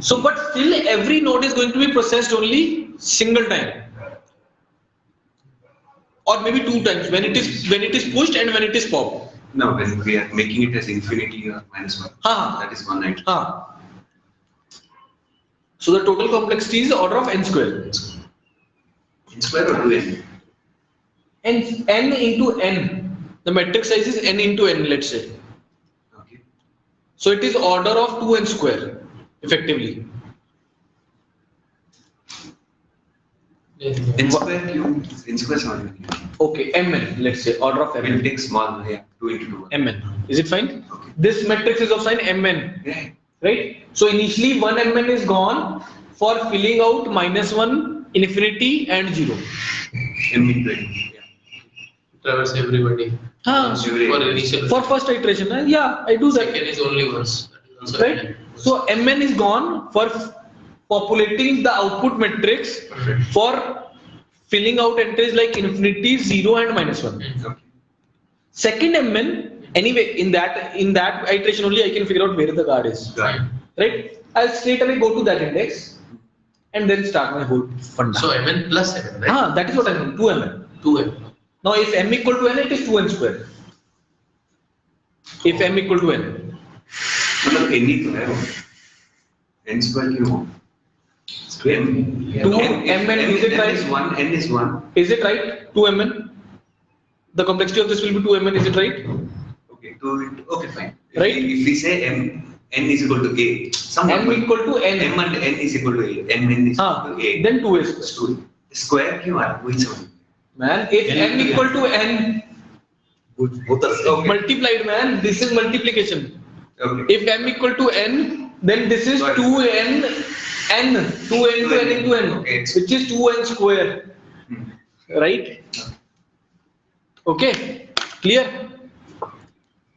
So, but still every node is going to be processed only single time. or maybe 2 times when it is pushed and when it is popped. No, when we are making it as infinity or -1, that is one item. So the total complexity is the order of n square. N square or 2n? N into n. The metric size is n into n, let's say. Okay. So it is order of 2n square, effectively. N square cube, N square is not even Okay, mn, let's say, order of We'll mn. take small, 2 into 2. Mn. Is it fine? Okay. This matrix is of sign mn, Yeah. right? So initially 1 mn is gone for filling out -1, infinity and 0. M into n. Yeah. Traverse everybody. For initial. For first iteration, yeah, I do that. Second is only once. That is also Right? n. So mn is gone for populating the output matrix Perfect. for filling out entries like infinity, 0 and -1. Okay. Second mn, anyway, in that iteration only I can figure out where the guard is. Got it. Right? I'll straight away go to that index and then start my whole funda. So mn plus n, right? That is what I mean, 2mn. 2n. Now if m equal to n, it is 2n square. If m equal to n. मतलब n ही तो है वो. N square क्यों हो? Square. M, 2mn, is it right? N is 1. Is it right? 2mn. The complexity of this will be 2mn, is it right? Okay, okay, fine. Right? If we say n is equal to a, some m number, equal to n. m and n is equal to a, n is equal to a. Then 2a square. Story. Square क्यों आ वही समझ. Man, if m equal to n Both are okay. multiplied, man, this is multiplication. Okay. If m equal to n, then this is Got it. 2n, 2n to n into n, Okay. which is 2n square, Hmm. right? Okay, clear?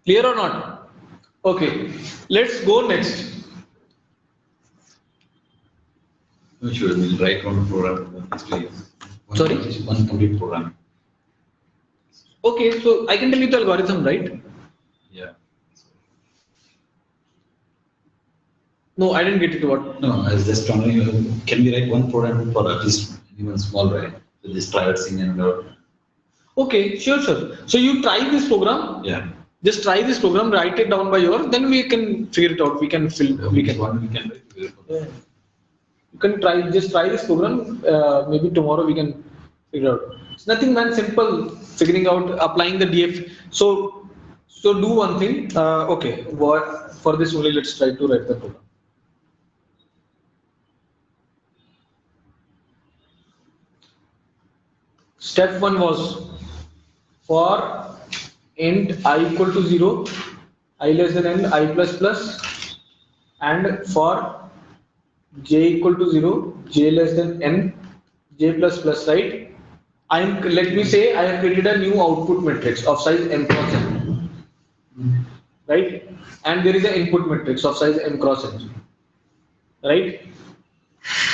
Clear or not? Okay, let's go next. No, sure, we'll write one program. Actually, Sorry? One complete program. Okay, so I can tell you the algorithm, right? Yeah. No, I didn't get it. What? No, I was just wondering, can we write one program for at least even small, right? With this traversing and Okay, sure. So you try this program. yeah. Just try this program, write it down by yours, then we can figure it out. We can fill. We can. One we can write. Yeah. You can just try this program. Maybe tomorrow we can figure out. It's nothing, man. Simple. Figuring out, applying the DF. So do one thing. Okay. What for this only? Let's try to write the program. Step 1 was for int I equal to 0, I less than n, I plus plus, and for j equal to 0, j less than n, j plus plus, right? Let me say I have created a new output matrix of size m cross n, right? And there is an input matrix of size m cross n, right?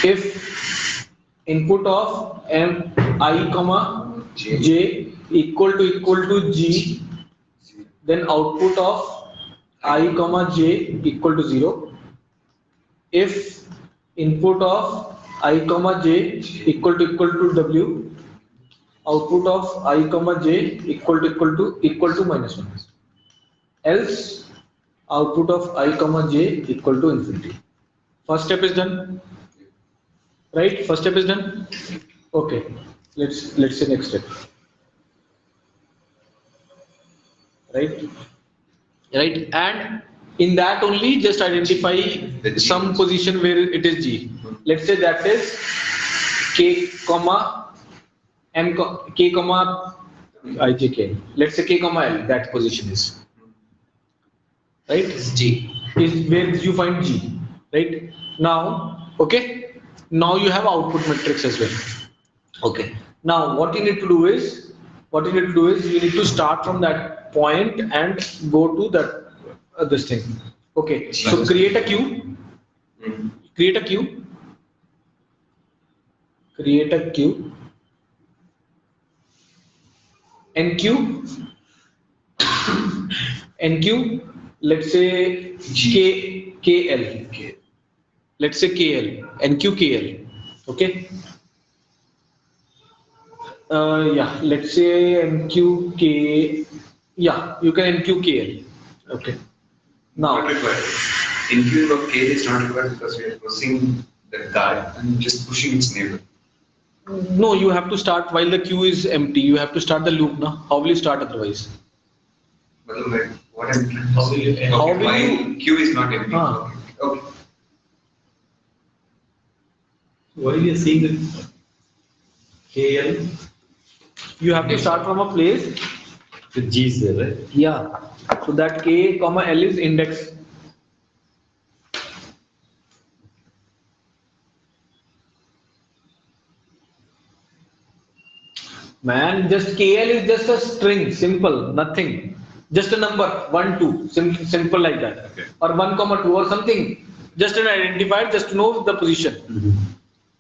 If input of m I comma j equal to g, then output of I comma j equal to 0. If input of I comma j equal to w, output of I comma j equal to -1. Else output of I comma j equal to infinity. First step is done, right? First step is done. Okay, let's say next step. Right, and in that only just identify some position where it is g. Let's say that is k comma m k comma I j k. Let's say k comma l. That position is right. Is G. Is where you find g. Right now, okay. Now you have output matrix as well. Okay. Now what you need to do is you need to start from that point and go to that this thing. Okay. So create a queue. Create a queue. NQ. Let's say KL. Let's say KL. NQ KL. Okay. Yeah, let's say NQK. Yeah, you can NQKL. Okay. Not Now, required. Include of K is not required because we are crossing the guard and just pushing its neighbor. no, you have to start while the queue is empty. You have to start the loop now. How will you start otherwise? But what I'm trying to How will say, you end? How okay, will my you- queue is not empty. Ah. Okay. Why we are seeing the KL You have to start from a place. with G is there, right? Yeah. So that K comma L is index. Man, just KL is just a string, simple, nothing. Just a number, 1, 2, simple like that. Okay. Or 1 comma 2 or something. Just an identifier, just to know the position.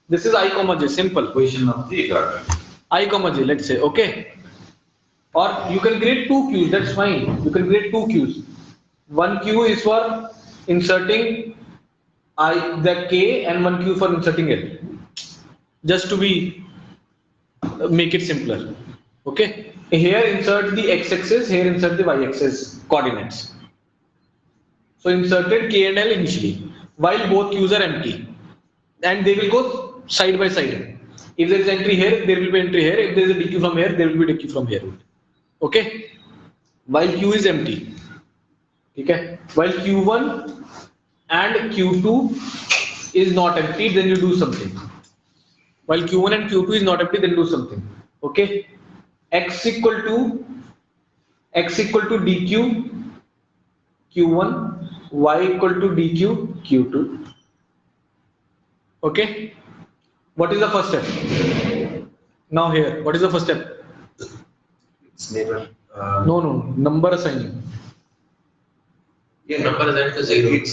This is I comma J, simple. Position of the guard. I comma J, let's say, okay. Or you can create two queues, that's fine. You can create two queues. One queue is for inserting the K and one queue for inserting L. Just to be make it simpler. Okay. Here insert the x-axis, here insert the y-axis coordinates. So inserted K and L initially, while both queues are empty, and they will go side by side. If there is entry here, there will be entry here. If there is a DQ from here, there will be DQ from here. Okay. While queue is empty. Okay. While Q1 and Q2 is not empty, then you do something. While Q1 and Q2 is not empty, then do something. Okay. X equal to DQ Q1, Y equal to DQ Q2. Okay. What is the first step? Now here, what is the first step? It's neighbor. No, number assigning. Yeah. Number assigned to 0. It's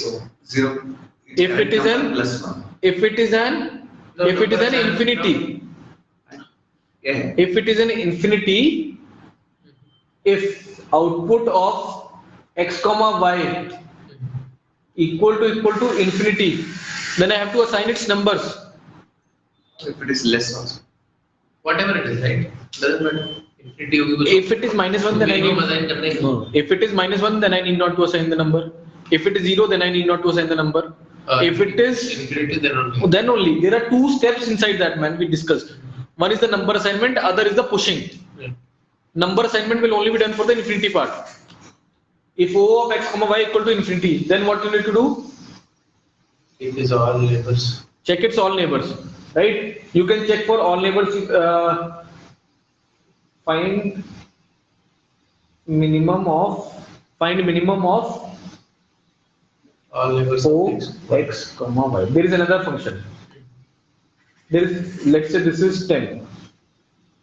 0. It's If it is current an- number plus 1. If it is an infinity, Yeah. if it is an infinity, if output of x comma y equal to infinity, then I have to assign its numbers. If it is less also. Whatever it is, right? Doesn't matter. Infinity होगी कुछ. If it is -1, then I Minimum need, assign करने का. no. If it is -1, then I need not to assign the number. If it is 0, then I need not to assign the number. If it is infinity, then then only there are two steps inside that, man, we discussed. One is the number assignment, other is the pushing. Yeah. Number assignment will only be done for the infinity part. If O of x comma y equal to infinity, then what you need to do? it is all neighbors. Check its all neighbors, right? You can check for all neighbors. Find minimum of All neighbors. O x comma y. There is another function. There is, let's say this is 10.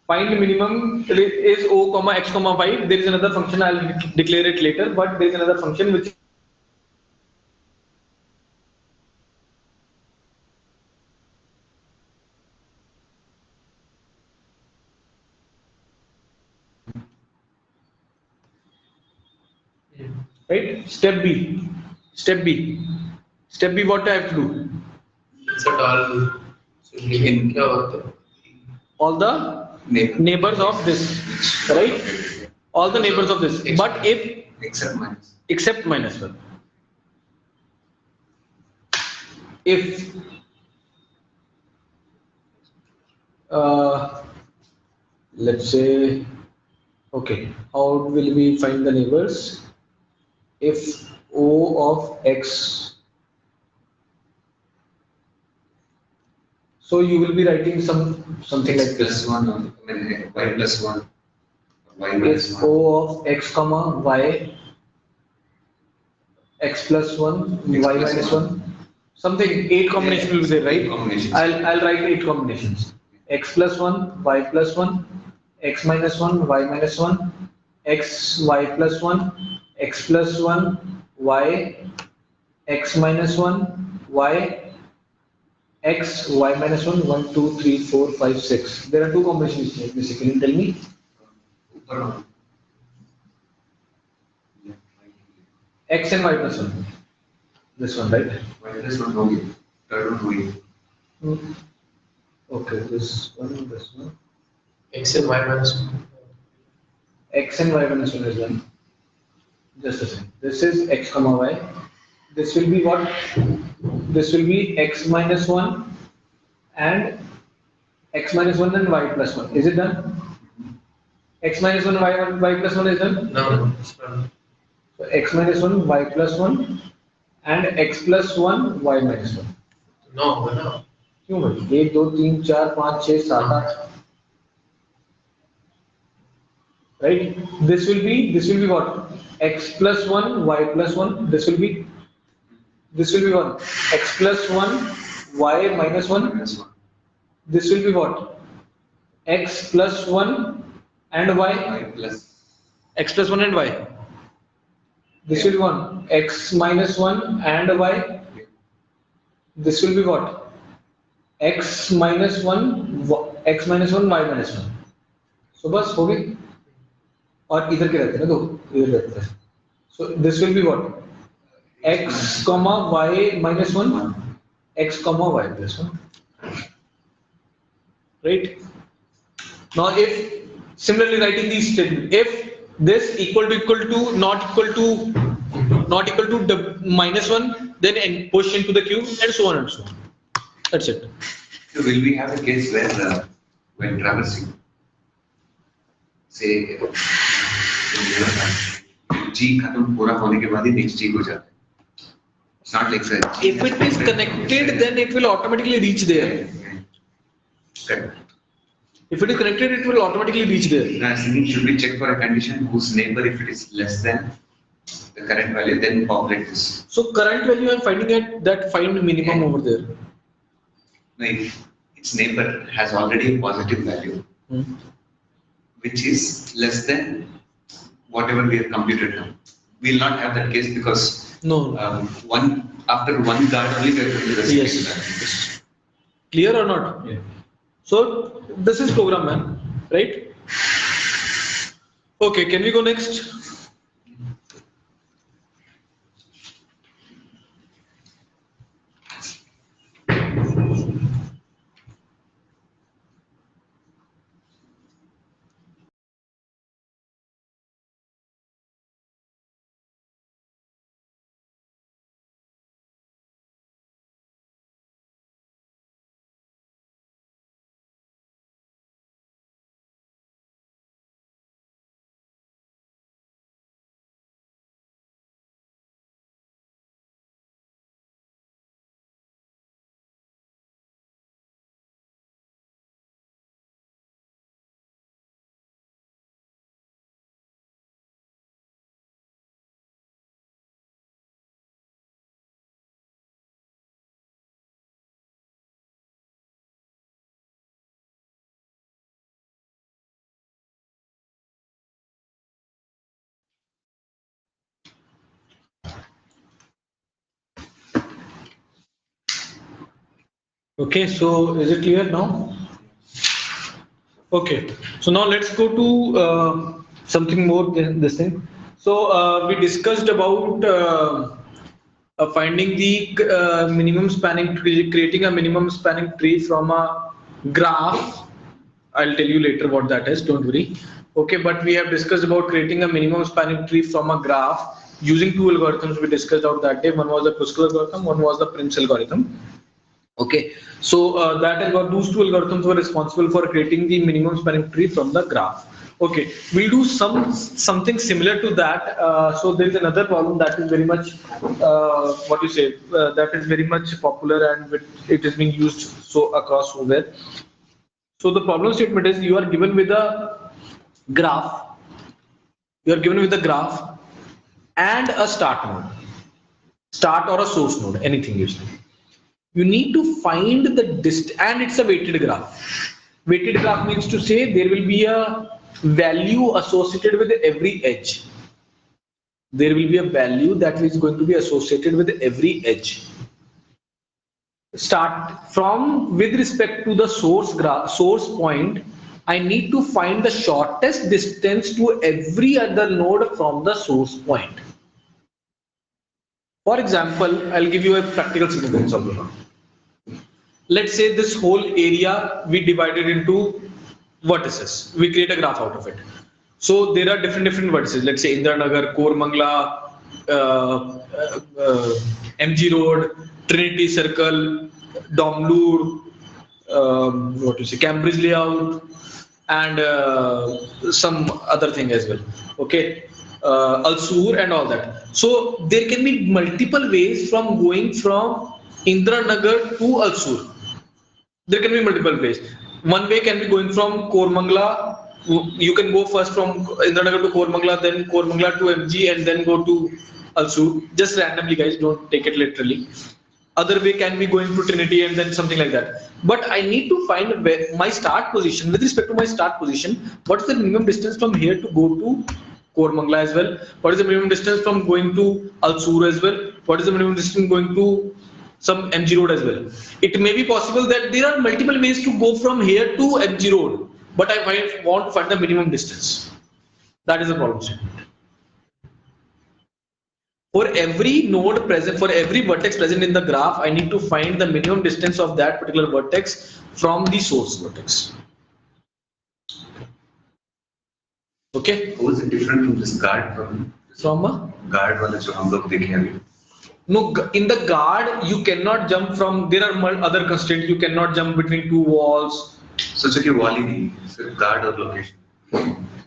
Find minimum is O comma x comma y. There is another function, I'll declare it later, but there is another function which right? Step B. Step B, what I have to do? Insert all. So in क्या होता है? All the Neighbor. neighbors of this, right? All the neighbors of this. But if Except minus. except -1. If let's say, okay, how will we find the neighbors? If O of x, so you will be writing something X like this. plus 1, I mean, y plus 1, y minus If 1. O of x comma y, x plus 1, X y plus minus 1. 1, something 8 combination will be there, right? 8 combinations. I'll write 8 combinations. X plus 1, y plus 1, x minus 1, y minus 1, x, y plus 1, x plus 1, y, x minus 1, y, x, y minus 1, 1, 2, 3, 4, 5, 6. There are 2 combinations here, basically. Tell me. ऊपर वाला. X and y plus 1. This one, right? Y plus 1 हो गया. Third one हो गया. Okay, this one. X and Y minus 1. X and Y minus 1 is done. Just a second. This is X comma Y. This will be what? This will be X minus 1 and X minus 1 and Y plus 1. Is it done? X minus 1 Y plus 1 is done? No. So X minus 1 Y plus 1 and X plus 1 Y minus 1. No. क्यों भाई 1 2 3 4 5 6 7 8 right? This will be what? X plus 1 Y plus 1. This will be what? X plus 1 Y minus 1. Minus 1. This will be what? X plus 1 and Y. Y plus. X plus 1 and Y. This will be one X minus 1 and Y. This will be what? X minus 1 X minus 1 Y minus 1. So बस हो गई और इधर के रहते हैं ना दो इधर रहते हैं. So this will be what? X comma Y minus 1 X comma Y plus 1. Right? Now if similarly writing these statements, if this equal to not equal to the minus 1, then push into the cube and so on and so on. That's it. So will we have a case where when traversing, say G खत्म पूरा होने के बाद ही next G को जाता है. It's not like that. If it is connected, then it will automatically reach there. Correct. If it is connected, it will automatically reach there. Now, should we check for a condition whose neighbor, if it is less than the current value, then populate this? So current value I'm finding at that find minimum over there. Now, if its neighbor has already a positive value, which is less than whatever we have computed now, we will not have that case because No. after one guard only we are going to the Yes. second guard. Clear or not? Yeah. So this is program, man, right? Okay, can we go next? Okay, so is it clear now? Okay, so now let's go to something more than this thing. So we discussed about finding the minimum spanning tree, creating a minimum spanning tree from a graph. I'll tell you later what that is, don't worry. Okay, but we have discussed about creating a minimum spanning tree from a graph using two algorithms we discussed out that day. One was the Kruskal algorithm, one was the Prim's algorithm. Okay, so those two algorithms were responsible for creating the minimum spanning tree from the graph. Okay, we'll do something similar to that. So there is another problem that is very much that is very much popular and it is being used so across over. So the problem statement is you are given with a graph. You are given with a graph and a start node, start or a source node, anything you say. You need to find the distance, and it's a weighted graph. Weighted graph means to say there will be a value associated with every edge. There will be a value that is going to be associated with every edge. Start from with respect to the source point, I need to find the shortest distance to every other node from the source point. For example, I'll give you a practical significance of it. Let's say this whole area we divided into, vertices. We create a graph out of it. So there are different vertices. Let's say Indranagar, Kormangla, MG Road, Trinity Circle, Domlur, Cambridge Layout, and some other thing as well. Okay, Alsur and all that. So there can be multiple ways from going from Indranagar to Alsur. There can be multiple ways. One way can be going from Kormangla. You can go first from Indranagar to Kormangla, then Kormangla to MG, and then go to Alsur. Just randomly, guys. Don't take it literally. Other way can be going to Trinity and then something like that. But I need to find where my start position. With respect to my start position, what is the minimum distance from here to go to Kormangla as well? What is the minimum distance from going to Alsur as well? What is the minimum distance going to some MG Road as well? It may be possible that there are multiple ways to go from here to MG Road, but I want to find the minimum distance. That is the problem statement. For every node present, for every vertex present in the graph, I need to find the minimum distance of that particular vertex from the source vertex. Okay. How is it different from this guard problem? From a Guard वाला जो हम लोग देखे अभी. no, in the guard you cannot jump from. There are other constraints. You cannot jump between two walls. So it's okay, wall ही नहीं, सिर्फ guard और location.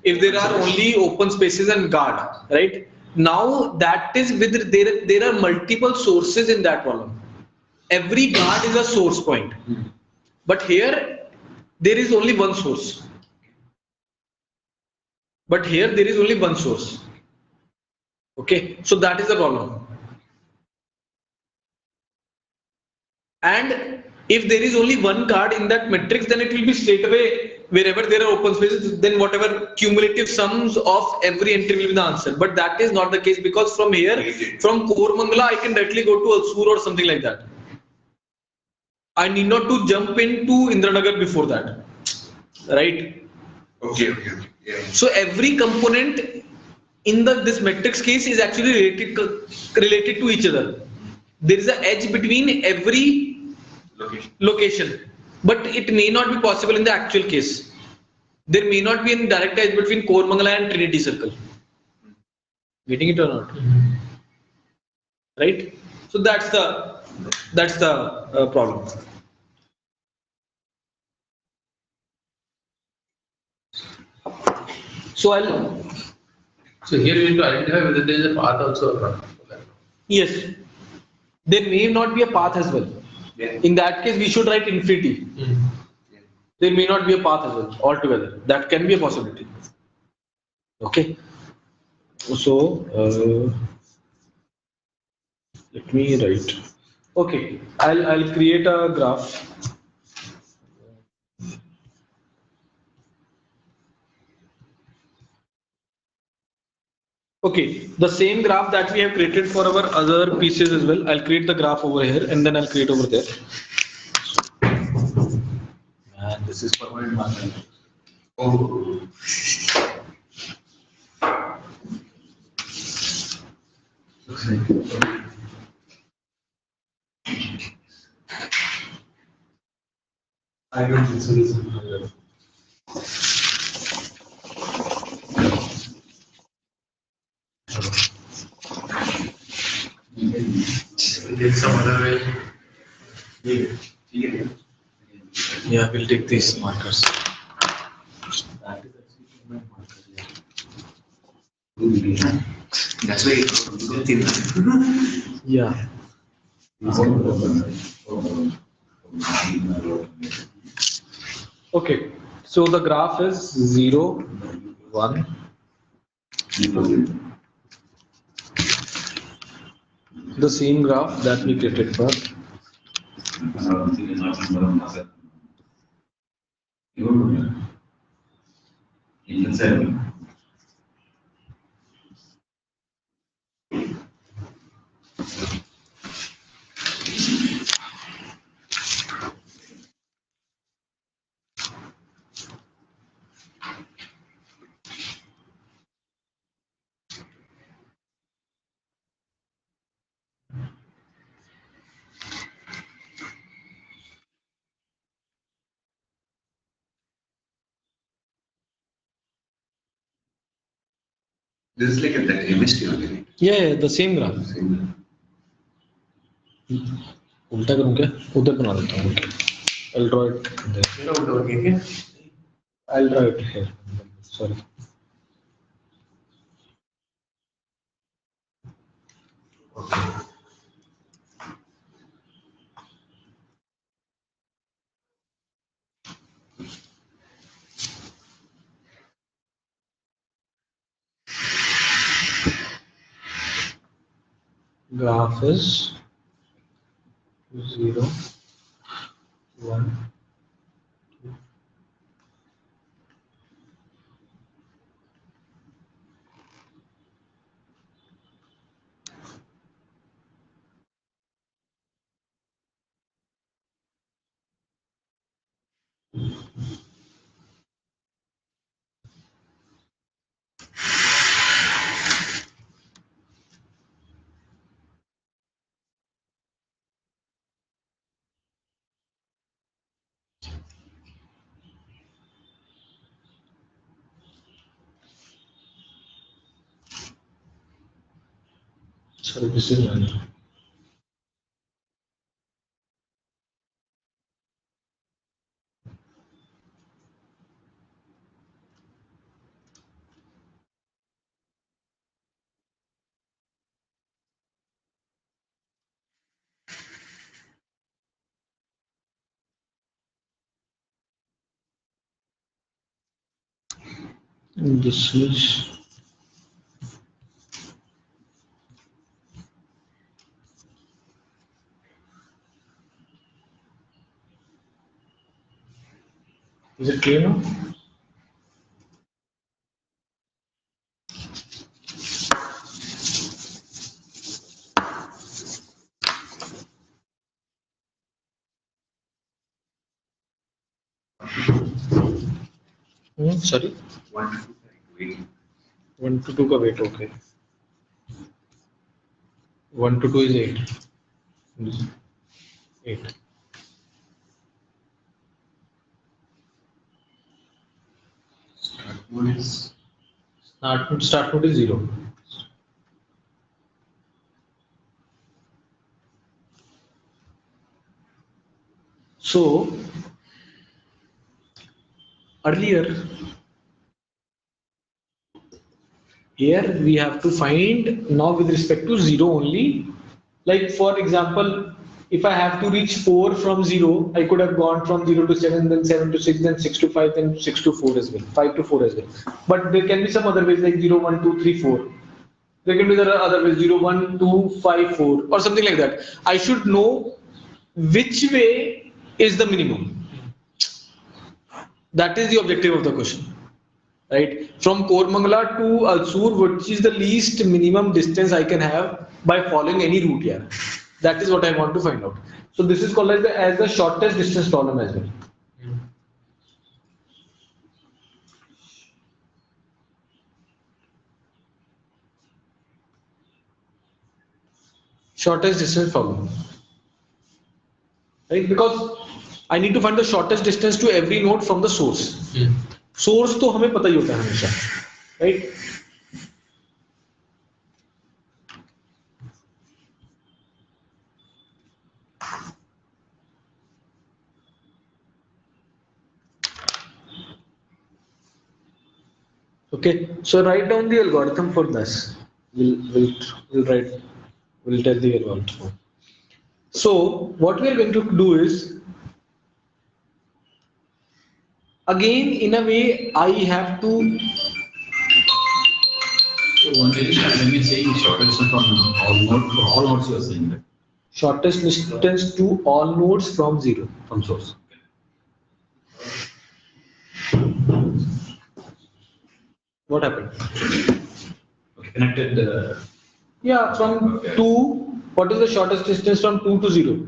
If there are only open spaces and guard, right? Now that is with there are multiple sources in that column. Every guard is a source point, but here there is only one source. But here there is only one source. Okay, so that is the problem. And if there is only one guard in that matrix, then it will be straight away wherever there are open spaces, then whatever cumulative sums of every entry will be the answer. But that is not the case, because from here, from Kormangla, I can directly go to Alsur or something like that. I need not to jump into Indranagar before that, right? Okay. Yeah. So every component in this matrix case is actually related to each other. There is an edge between every location, but it may not be possible in the actual case. There may not be any direct edge between Kormangala and Trinity Circle. Getting it or not? Right? So that's the problem. So here we need to identify whether there is a path also or not. yes, there may not be a path as well. Yeah. In that case, we should write infinity. There may not be a path as well altogether. That can be a possibility. Okay. So let me write. Okay, I'll create a graph. Okay, the same graph that we have created for our other pieces as well. I'll create the graph over here and then I'll create over there. And this is permanent marker. Oh. I don't think so. This is Take some other way. Yeah, we'll take these markers. that is actually my marker. Yeah. That's why it's Yeah. Okay, so the graph is 0, 1. The same graph that we created for This is like that MST only, right? Yeah, the same graph. Same. उल्टा करूँ क्या? उधर बना देता हूँ. I'll draw it there. मेरा उल्टा हो गया क्या? I'll draw it here. Sorry. Okay. Graph is 0, 1. Sorry, this is one. This is it clear now? Sorry? 1 to 2, wait. 1 to 2 का weight, okay. 1 to 2 is 8. 8. Start mode is Start node is 0. So earlier here we have to find now with respect to 0 only. Like for example, if I have to reach 4 from 0, I could have gone from 0 to 7, then 7 to 6, then 6 to 5, then 6 to 4 as well, 5 to 4 as well. But there can be some other ways like 0, 1, 2, 3, 4. There can be there are other ways 0, 1, 2, 5, 4 or something like that. I should know which way is the minimum. That is the objective of the question, right? From Kormangala to Alsur, which is the least minimum distance I can have by following any route here? That is what I want to find out. So this is called as the shortest distance problem as well. Shortest distance problem, right? Because I need to find the shortest distance to every node from the source. Source तो हमें पता ही होता है हमेशा, right? Okay, so write down the algorithm for this. We'll tell the algorithm. So what we are going to do is, again in a way I have to. So one when we say shortest distance from all nodes, for all nodes you are saying that Shortest distance to all nodes from 0. from source. What happened? Okay, connected. Yeah, from 2. What is the shortest distance from 2 to 0?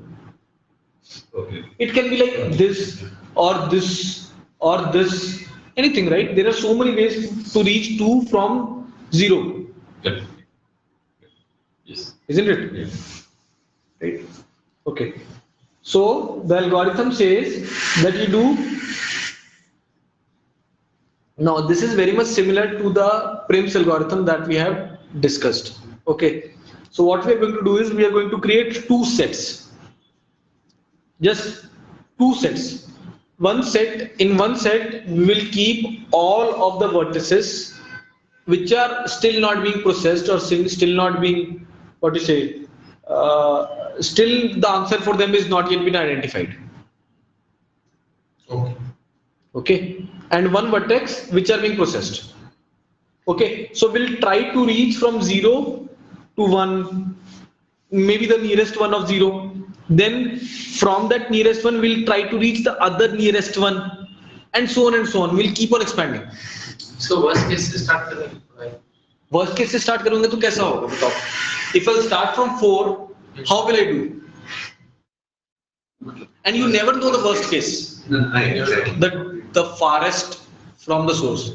Okay. It can be like this or this or this, anything, right? There are so many ways to reach 2 from 0. Good. Yes. Isn't it? Yeah. Right. Okay. So the algorithm says that you do Now this is very much similar to the Prim's algorithm that we have discussed. Okay. So what we are going to do is we are going to create two sets. Just two sets. One set, in one set we will keep all of the vertices which are still not being processed or still not being, what to say, still the answer for them is not yet been identified. Okay. Okay, and one vertex which are being processed. Okay, so we'll try to reach from 0 to 1, maybe the nearest one of 0. Then from that nearest one we'll try to reach the other nearest one, and so on and so on. We'll keep on expanding. So worst case is start करेंगे, right? Worst case से start करूंगा तो कैसा होगा बताओ? If I'll start from 4, how will I do? And you never know the worst case. Exactly. The farthest from the source.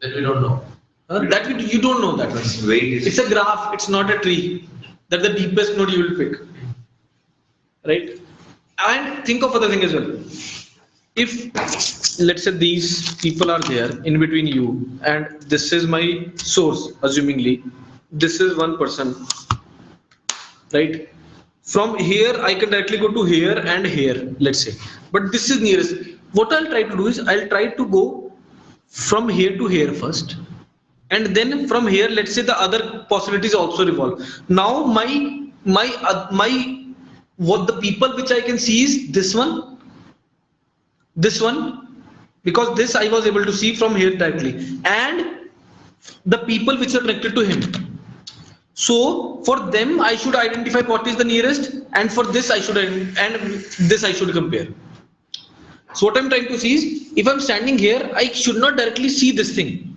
That we don't know. That you don't know that one. It's a graph. It's not a tree. That's the deepest node you will pick. Right? And think of other thing as well. If let's say these people are there in between you, and this is my source, assumingly, this is one person, right? From here I can directly go to here and here, let's say, but this is nearest. What I'll try to do is I'll try to go from here to here first, and then from here, let's say the other possibilities also revolve. Now what the people which I can see is this one, because this I was able to see from here directly, and the people which are connected to him. So for them I should identify what is the nearest, and for this I should compare. So what I'm trying to see is, if I'm standing here, I should not directly see this thing,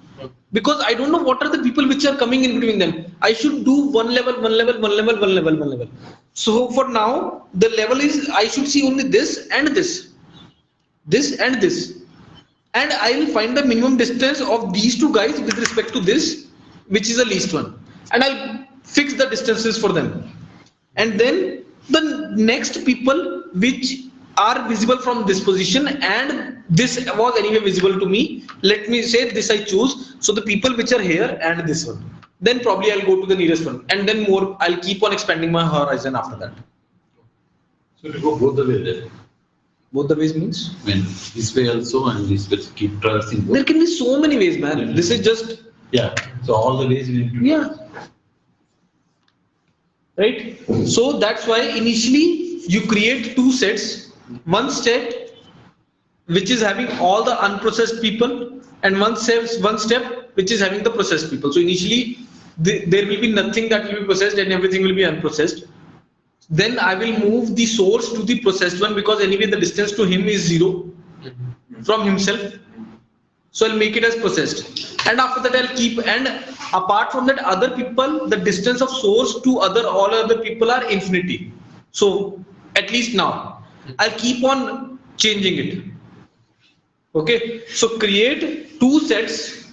because I don't know what are the people which are coming in between them. I should do one level. So for now the level is I should see only this and this, and I will find the minimum distance of these two guys with respect to this, which is the least one, and I'll fix the distances for them. And then the next people which are visible from this position, and this was anyway visible to me, let me say this I choose, so the people which are here and this one, then probably I'll go to the nearest one, and then more I'll keep on expanding my horizon after that. So to go both the way there. Both the ways means? I mean, this way also and this way, keep traversing both. There can be so many ways, man. This is just, Yeah, so all the ways we need to. yeah. Right? So that's why initially you create two sets, one set which is having all the unprocessed people, and one step which is having the processed people. So initially there will be nothing that will be processed and everything will be unprocessed. Then I will move the source to the processed one, because anyway the distance to him is 0 from himself. So I'll make it as processed, and after that I'll keep, and apart from that other people, the distance of source to all other people are infinity. So at least now I'll keep on changing it. Okay, so create two sets.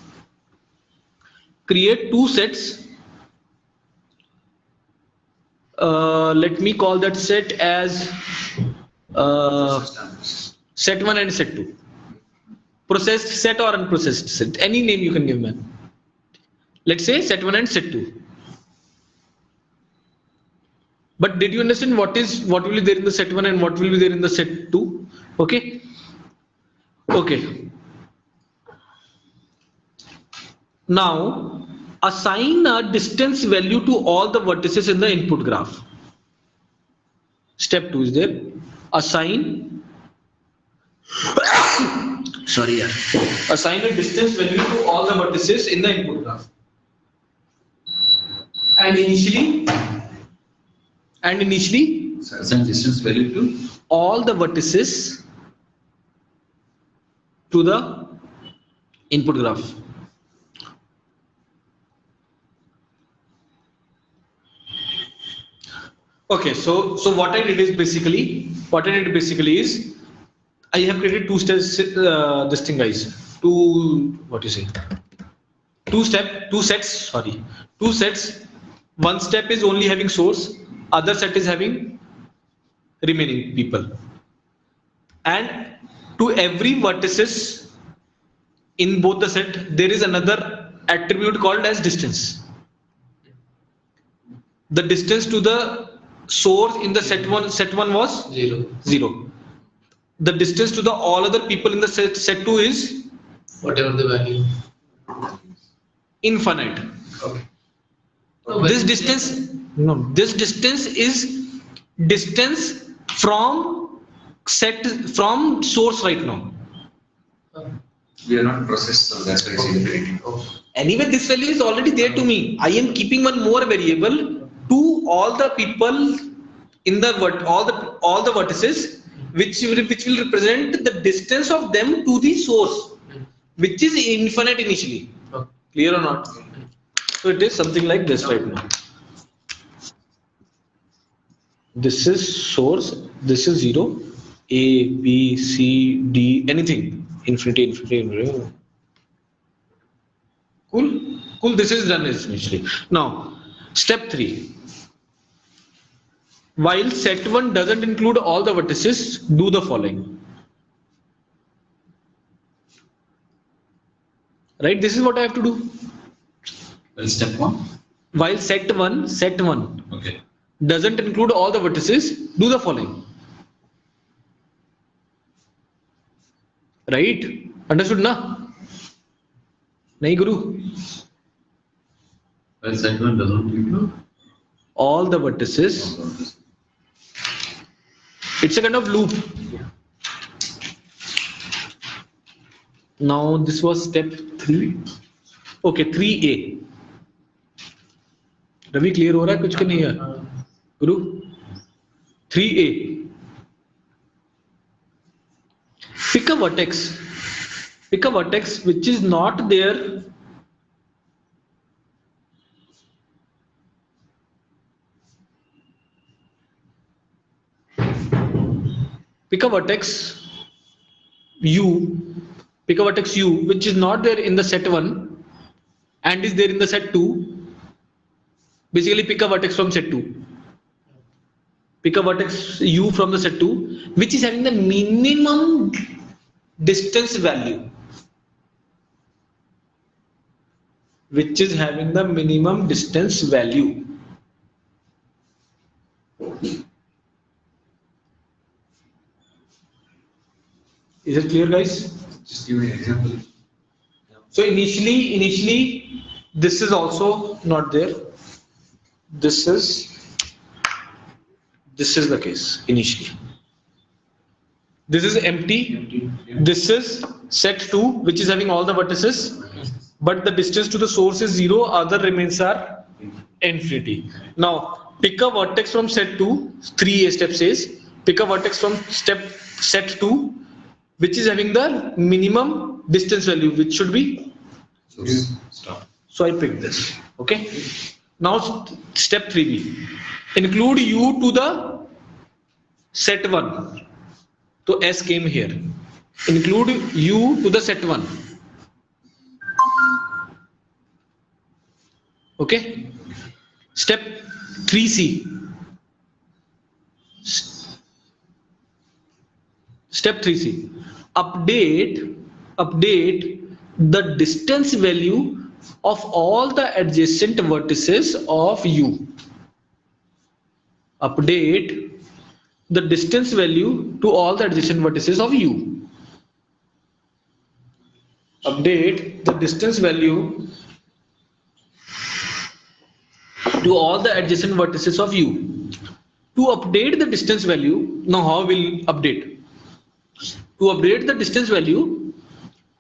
Let me call that set as set 1 and set 2. Processed set or unprocessed set, any name you can give, man. Let's say set 1 and set 2. But did you understand what will be there in the set 1 and what will be there in the set 2? Okay. Now assign a distance value to all the vertices in the input graph. Step 2 is there. Assign assign a distance value to all the vertices in the input graph. And initially Assign distance value to all the vertices to the input graph. Okay, so what I did is basically I have created two steps, this thing guys, two sets. One step is only having source, other set is having remaining people, and to every vertices in both the set, there is another attribute called as distance. The distance to the source in the set one was 0. 0. The distance to the all other people in the set 2 is Whatever the value. infinite. Okay. This distance is distance from source right now. We are not processed, so that's why it's infinity. Anyway, this value is already there to me. I am keeping one more variable to all the people in the all the vertices, which will represent the distance of them to the source, which is infinite initially. Okay. Clear or not? So it is something like this right now. This is source. This is 0, A, B, C, D, anything. Infinity. Cool. This is done initially. Now, step 3. While set 1 doesn't include all the vertices, do the following. Right? This is what I have to do. Well, step 1. While set 1 Okay. doesn't include all the vertices, do the following. Right? Understood na? Nahi Guru? Well, set 1 doesn't include All the vertices. all of this. It's a kind of loop. Now this was step 3. Okay, 3A. Ravi clear हो रहा है कुछ कि नहीं है? Guru? 3A. Pick a vertex which is not there. Pick a vertex U which is not there in the set 1 and is there in the set 2. Basically pick a vertex from set 2. Pick a vertex U from the set 2 which is having the minimum distance value. Which is having the minimum distance value. Is it clear, guys? Just give me an example. So initially this is also not there. This is the case initially. This is empty. This is set 2 which is having all the vertices, but the distance to the source is 0, other remains are infinity. Now pick a vertex from set 2, 3A step says, pick a vertex from set 2 which is having the minimum distance value, which should be, So, stop. so I picked this. Okay. Now step 3B, include U to the set 1. So S came here. Include U to the set 1. Okay. Step 3C. Step 3C. Update the distance value of all the adjacent vertices of U. Update the distance value to all the adjacent vertices of U. Update the distance value to all the adjacent vertices of U. To update the distance value, now how will update? To update the distance value,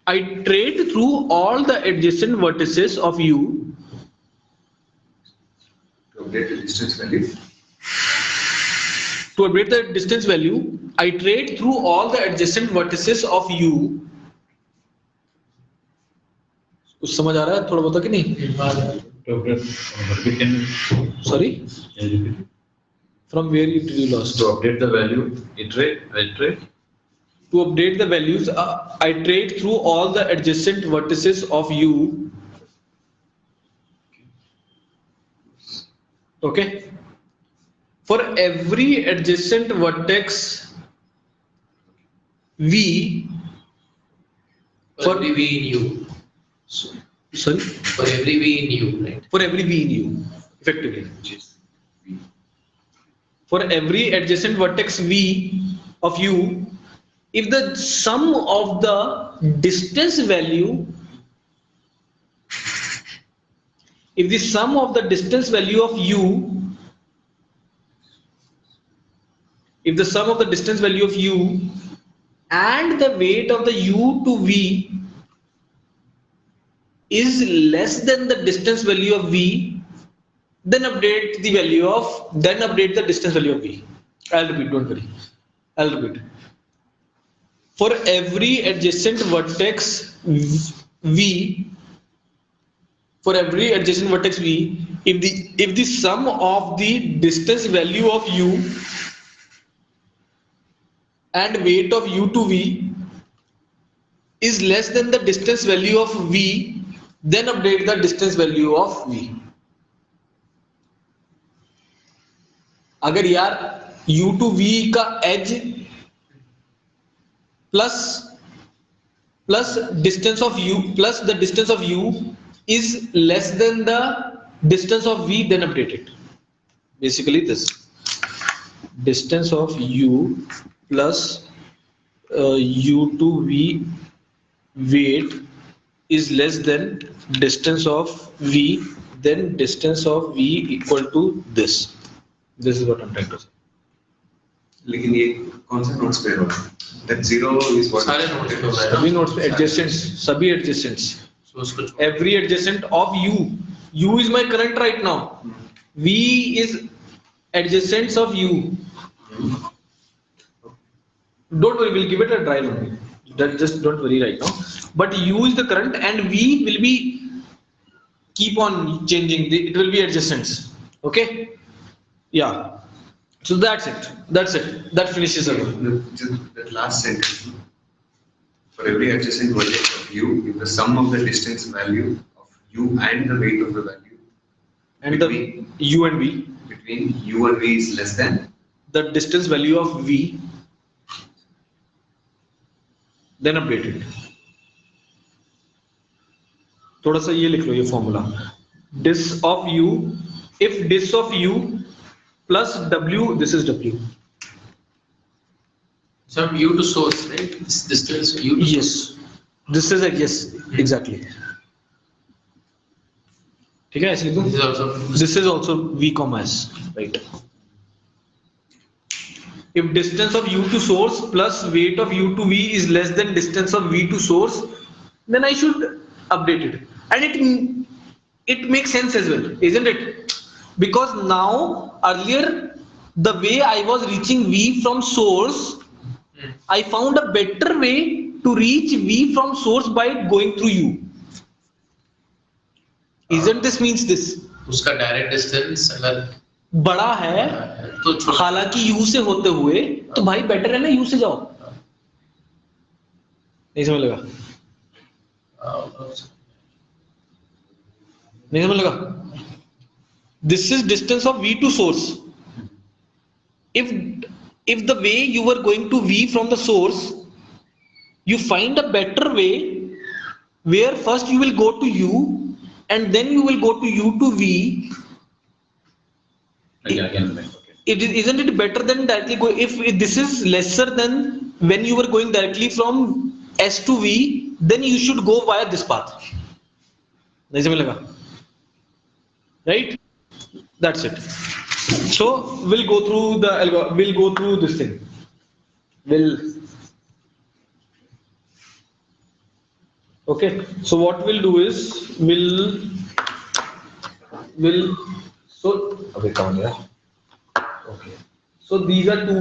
iterate through all the adjacent vertices of U. To update the distance value. To update the distance value, iterate through all the adjacent vertices of U. कुछ समझ आ रहा है थोड़ा बहुत कि नहीं? Sorry? From where did you lost? To update the value, iterate. To update the values, iterate through all the adjacent vertices of U. Okay. For every adjacent vertex V, For every V in U. Sorry? For every V in U, right? For every V in U, effectively. For every adjacent vertex V of U, if the sum of the distance value, if the sum of the distance value of U, if the sum of the distance value of U and the weight of the U to V is less than the distance value of V, then update the distance value of V. I'll repeat, don't worry. I'll repeat. For every adjacent vertex V, if the sum of the distance value of U and weight of U to V is less than the distance value of V, then update the distance value of V. अगर यार U to V का edge plus distance of U plus the distance of U is less than the distance of V, then update it. Basically this distance of U plus U to V weight is less than distance of V, then distance of V equal to this. This is what I'm trying to say. लेकिन ये कौन सा notes पे होगा? That zero is what? सारे note पे होगा सभी नोट्स पे adjacents, सभी adjacents. So उसको Every adjacent of U. U is my current right now. V is adjacents of U. Don't worry, we'll give it a try only. Just don't worry right now. But U is the current and V will be keep on changing. It will be adjacents. Okay? Yeah. So that's it. That finishes it. That last sentence. For every adjacent vertex of U, if the sum of the distance value of U and the weight of the value And the U and V. Between U and V is less than the distance value of V, then update it. थोड़ा सा ये लिख लो ये formula. Dis of U, if dis of U plus W, this is W. So from U to source, right? This distance U to Yes, source. this is a yes, exactly. ठीक है ऐसे लिख This is दो. also This is also V comma S, right? If distance of U to source plus weight of U to V is less than distance of V to source, then I should update it. And it makes sense as well, isn't it? Because now earlier the way I was reaching V from source, I found a better way to reach V from source by going through U. Isn't this means this? उसका direct distance अगर बड़ा है तो छोटा हालांकि U से होते हुए तो भाई बेटर है ना U से जाओ. नहीं समझ लगा? नहीं समझ लगा? This is distance of V to source. If the way you were going to V from the source, you find a better way where first you will go to U and then you will go to U to V. Again, okay. Isn't it better than directly go? If this is lesser than when you were going directly from S to V, then you should go via this path. नहीं समझ लगा? Right? That's it. So we'll go through this thing. Okay. So what we'll do is so okay, come on, yeah. Okay. So these are two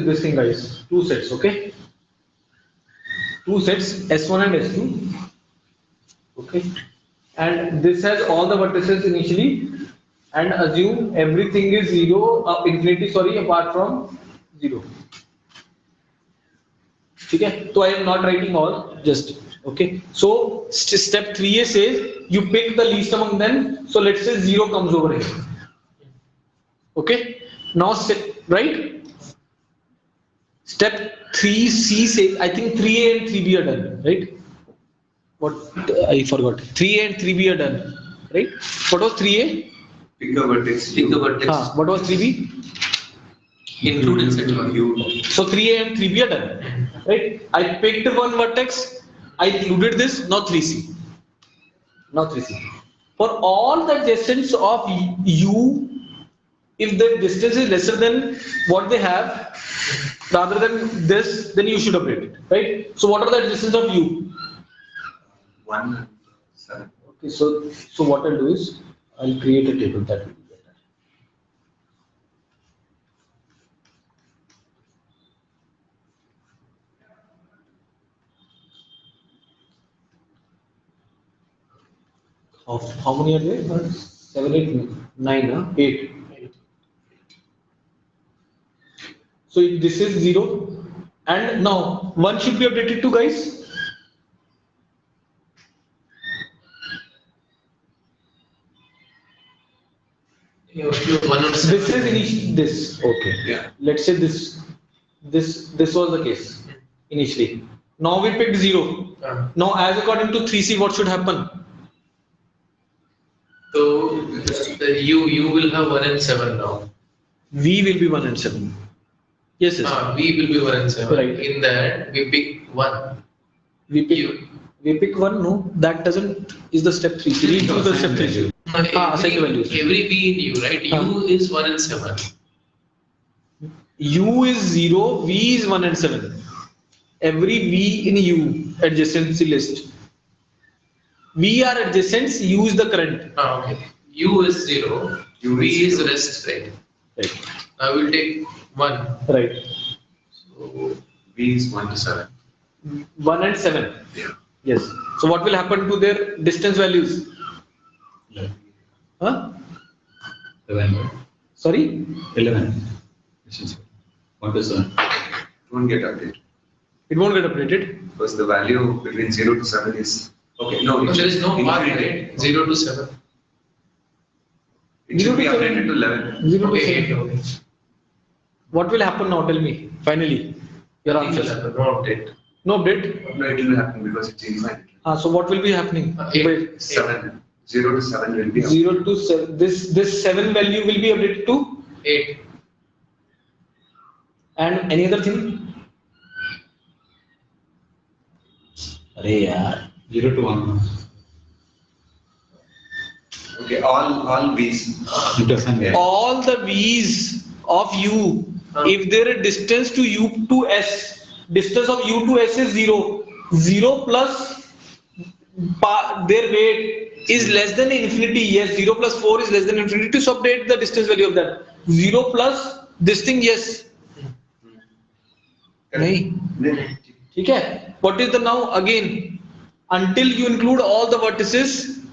this thing guys, two sets, okay? Two sets, S1 and S2. Okay. And this has all the vertices initially and assume everything is infinity apart from 0. Okay. So I am not writing all, just okay. So step 3A says you pick the least among them. So let's say 0 comes over here. Okay. Now right. Step 3C says, I think 3A and 3B are done, right? What I forgot. 3A and 3B are done, right? What was 3A? Pick a vertex. Pick a vertex. What was 3B? Include and set one. So 3A and 3B are done, right? I picked one vertex, I included this, now 3C. Now 3C. For all the distance of U, if the distance is lesser than what they have, rather than this, then you should update it, right? So what are the distance of U? 1 and 7. Okay, so what I'll do is, I'll create a table that will be better. How many are there? 7, 8, 9, 8. So this is 0, and now 1 should be updated to, guys. You one on This seven. is this. Okay. Yeah. Let's say this was the case initially. Now we picked 0. Now as according to 3C, what should happen? So the you will have 1 and 7 now. V will be 1 and 7. Yes, yes. V will be 1 and 7. Right. In that we pick 1. We pick You. we pick 1. No, that doesn't is the step 3. We need to do the step 3. Second values. Every V in U, right? U is 1 and 7. U is 0, V is 1 and 7. Every V in U adjacency list. V are adjacents, U is the current. Okay. U is 0. U V is is 0. rest, right? Right. Now we'll take 1. Right. So V is 1 to 7. 1 and 7. Yeah. Yes. So what will happen to their distance values? Huh? 11. Sorry? 11. 1 to 7. Don't get updated. It won't get updated. Because the value between 0 to 7 is. Okay, no, there is no path, infinity. right? 0 to 7. It should be 0 to 7. updated to 11. 0 to Okay, 7. okay. What will happen now? Tell me. Finally. Your Nothing will answer. happen, no update. No update. No, it will happen because it's infinite. So what will be happening? Eight. Wait. 7. 0 to 7 will be updated. 0 to 7. This 7 value will be updated to. 8. And any other thing? Arey yaar. 0 to 1. Okay, all V's. It doesn't get. All the V's of U, if their distance to U to S, distance of U to S is 0, 0 plus their weight is less than infinity. Yes, 0 plus 4 is less than infinity. So update the distance value of that. 0 plus this thing, yes. नहीं. ठीक है. What is the now again? Until you include all the vertices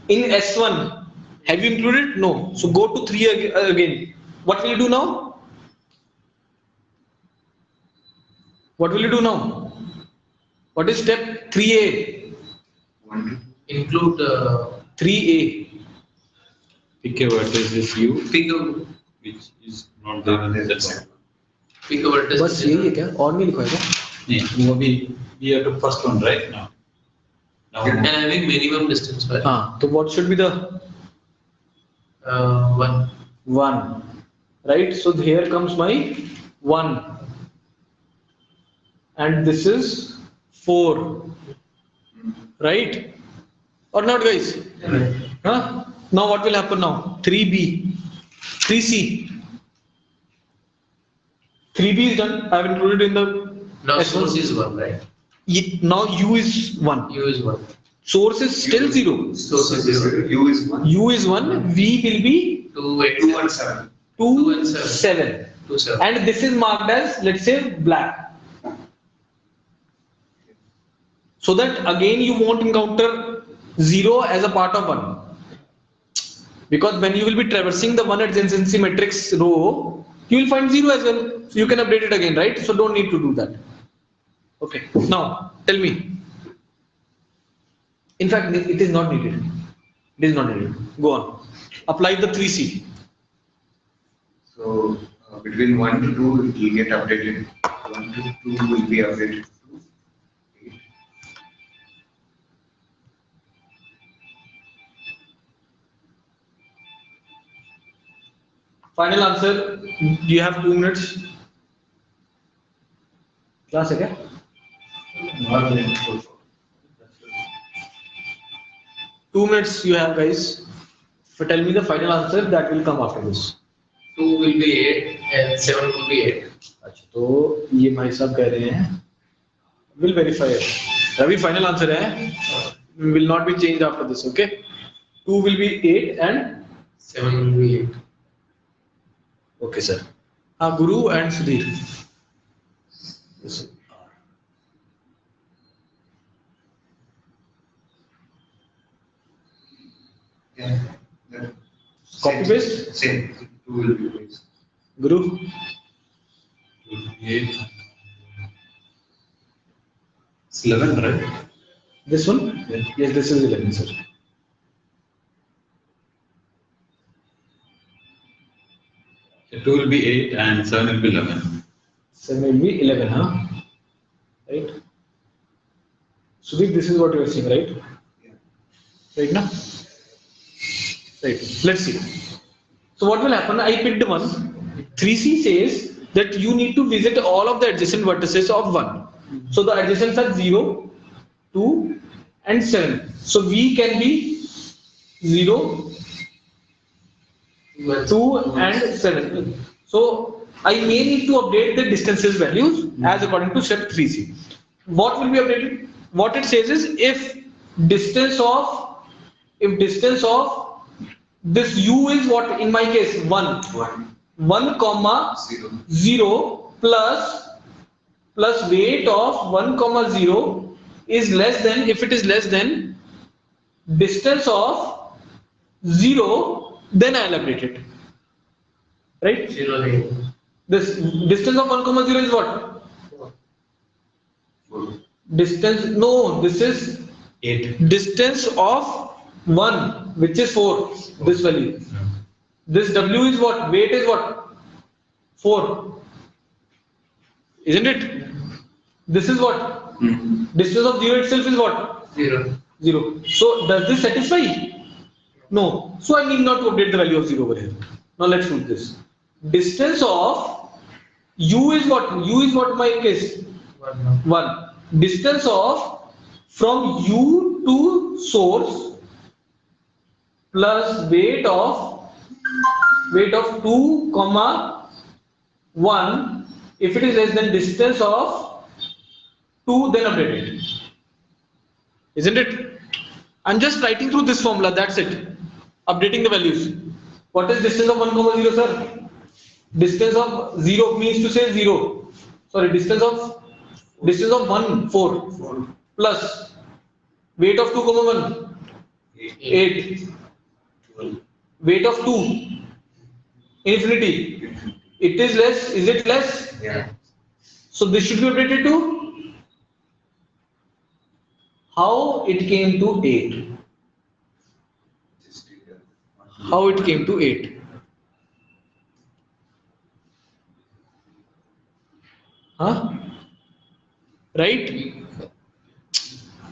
in S1. Have you included? No. So go to 3 again. What will you do now? What will you do now? What is step 3A? 1 Include 3A. Pick a vertex is U, pick a which is not there in that set. pick a vertex. बस यही है क्या? और नहीं लिखा है क्या? Yeah, we have the first one right now. And having minimum distance, right? हाँ. तो what should be the 1. 1? Right. So here comes my 1. And this is 4. Right? Or not, guys? Huh? Now what will happen now? 3B, 3C. 3B is done. I have included in the Now S1. source is 1, right? Now U is 1. U is 1. Source is still 0. Source is 0. U is 1. U is 1. V will be 2, 8, 2 and 7. 2, 2 and 7. 7. 2, 7. And this is marked as, let's say, black. So that again you won't encounter 0 as a part of 1. Because when you will be traversing the one adjacency matrix row, you will find 0 as well. So you can update it again, right? So don't need to do that. Okay. Now, tell me. In fact, it is not needed. It is not needed. Go on. Apply the 3C. So between 1 to 2, it will get updated to 1 to 2 will be updated to 8. Final answer. You have 2 minutes. Class है क्या? 2 minutes you have, guys. So tell me the final answer that will come after this. 2 will be 8 and 7 will be 8. अच्छा तो ये भाई साहब कह रहे हैं will verify it. Ravi final answer है will not be changed after this. Okay. 2 will be 8 and 7 will be 8. okay sir. Guru and Sudhir. Yes, Yeah. That Copy paste? Same. 2 will be placed. Guru. 8. It's 11, right? This one? Yes, this is 11, sir. So 2 will be 8 and 7 will be 11. 7 will be 11, huh? Right? Sudhir, this is what you are saying, right? Yeah. Right now? Right. Let's see. So what will happen? I picked one. 3C says that you need to visit all of the adjacent vertices of 1. So the adjacents are 0, 2 and 7. So V can be 0, 2 and 7. So I may need to update the distances values as according to step 3C. What will be updated? What it says is if distance of this u is what in my case 1 comma 0 plus weight of 1 comma 0 is less than, if it is less than distance of 0, then I'll update it. Right? 0 8. This distance of 1 comma 0 is what? 4. Distance, no, this is 8. distance of 1, which is 4, this value. This W is what? Weight is what? 4. Isn't it? This is what? Distance of 0 itself is what? 0. 0. So does this satisfy? No. So I need not to update the value of 0 over here. Now let's do this. Distance of U is what? U is what in my case? 1. Distance of from U to source plus weight of 2 comma 1, if it is less than distance of 2, then update it. Isn't it? I'm just writing through this formula, that's it. Updating the values. What is distance of 1 comma 0, sir? Distance of 0 means to say 0. Sorry, distance of 1 4 plus weight of 2 comma 1 8. Weight of 2 infinity. It is less. Is it less? Yeah. So this should be updated to how it came to 8. How it came to 8. Huh? Right?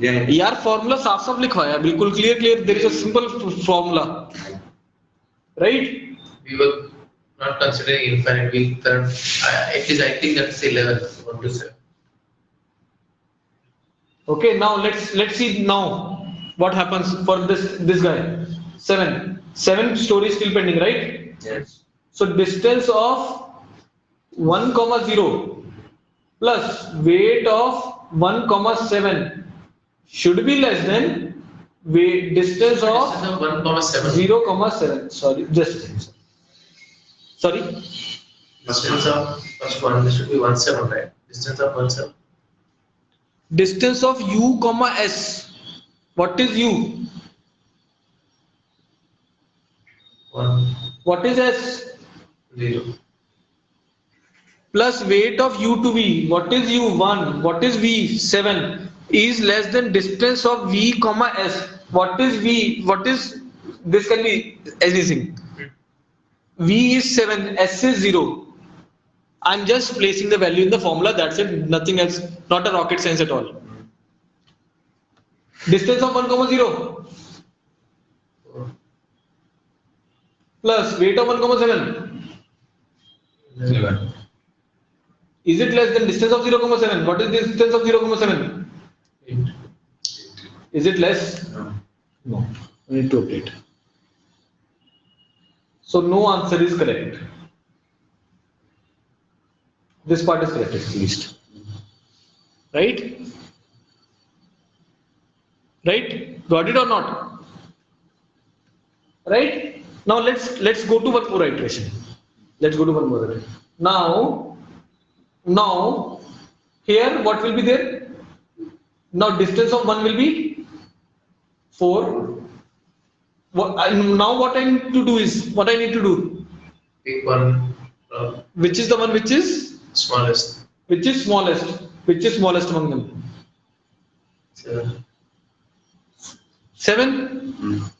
Yeah. यार formula साफ साफ लिखवाया बिल्कुल clear there is a simple formula right We were not considering infinite. We thought, it is, I think that's 11. 1 to 7. okay now let's see now what happens for this guy 7 stories still pending, right? Yes. So distance of 1 comma 0 plus weight of 1 comma 7 should be less than weight distance of Distance of 1 comma 7. 0 comma 7. Sorry, just sorry. Distance of first one, this should be 1 7, right? Distance of 1 7. Distance of u comma s. What is u? 1 What is s? 0. Plus weight of u to v. What is u? 1. What is v? 7. Is less than distance of v comma s. What is v? What is this? Can be anything. V is 7. S is 0. I'm just placing the value in the formula, that's it, nothing else, not a rocket science at all. Distance of 1, 0 plus weight of 1, 7. 7. Is it less than distance of 0, 7? What is the distance of 0, 7? 8. Is it less? No. No. We need to update. So no answer is correct. This part is correct at least. Right? Right? Got it or not? Right? Now let's go to one more iteration. Let's go to one more iteration. Now here what will be there? Now distance of 1 will be 4. Now what I need to do is Pick one which is the one which is smallest. smallest among them? 7. 7.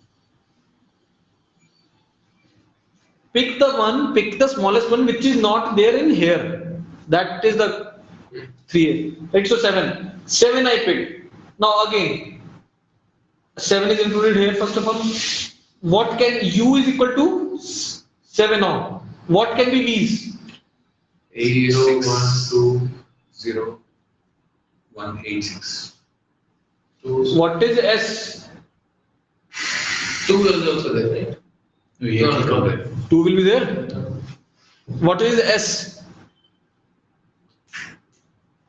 Pick the smallest one which is not there in here. That is the 3. Right, so 7 I picked. Now again 7 is included here. First of all, what can u is equal to 7 now? What can be v's? 0, 1, 2, 0, 1, 8, 6. 2. What is s? 2 is also there, right? No. 2 will be there. What is s?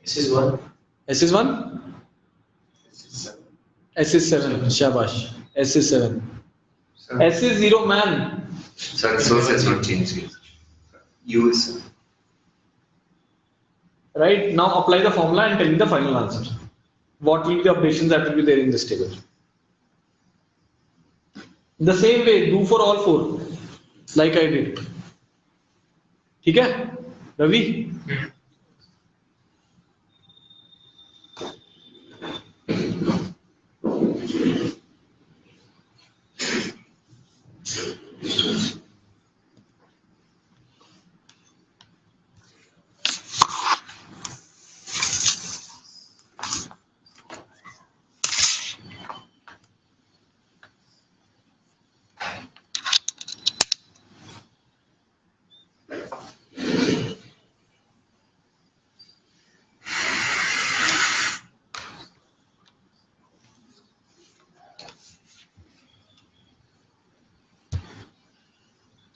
This is 1. S is 1. S is 7. Shabash. S is 7. S is 0, man. Sorry, source has not changed here. U is 7. Right, now apply the formula and tell me the final answer. What will be the updations that will be there in this table? The same way, do for all 4, like I did. ठीक है, Ravi?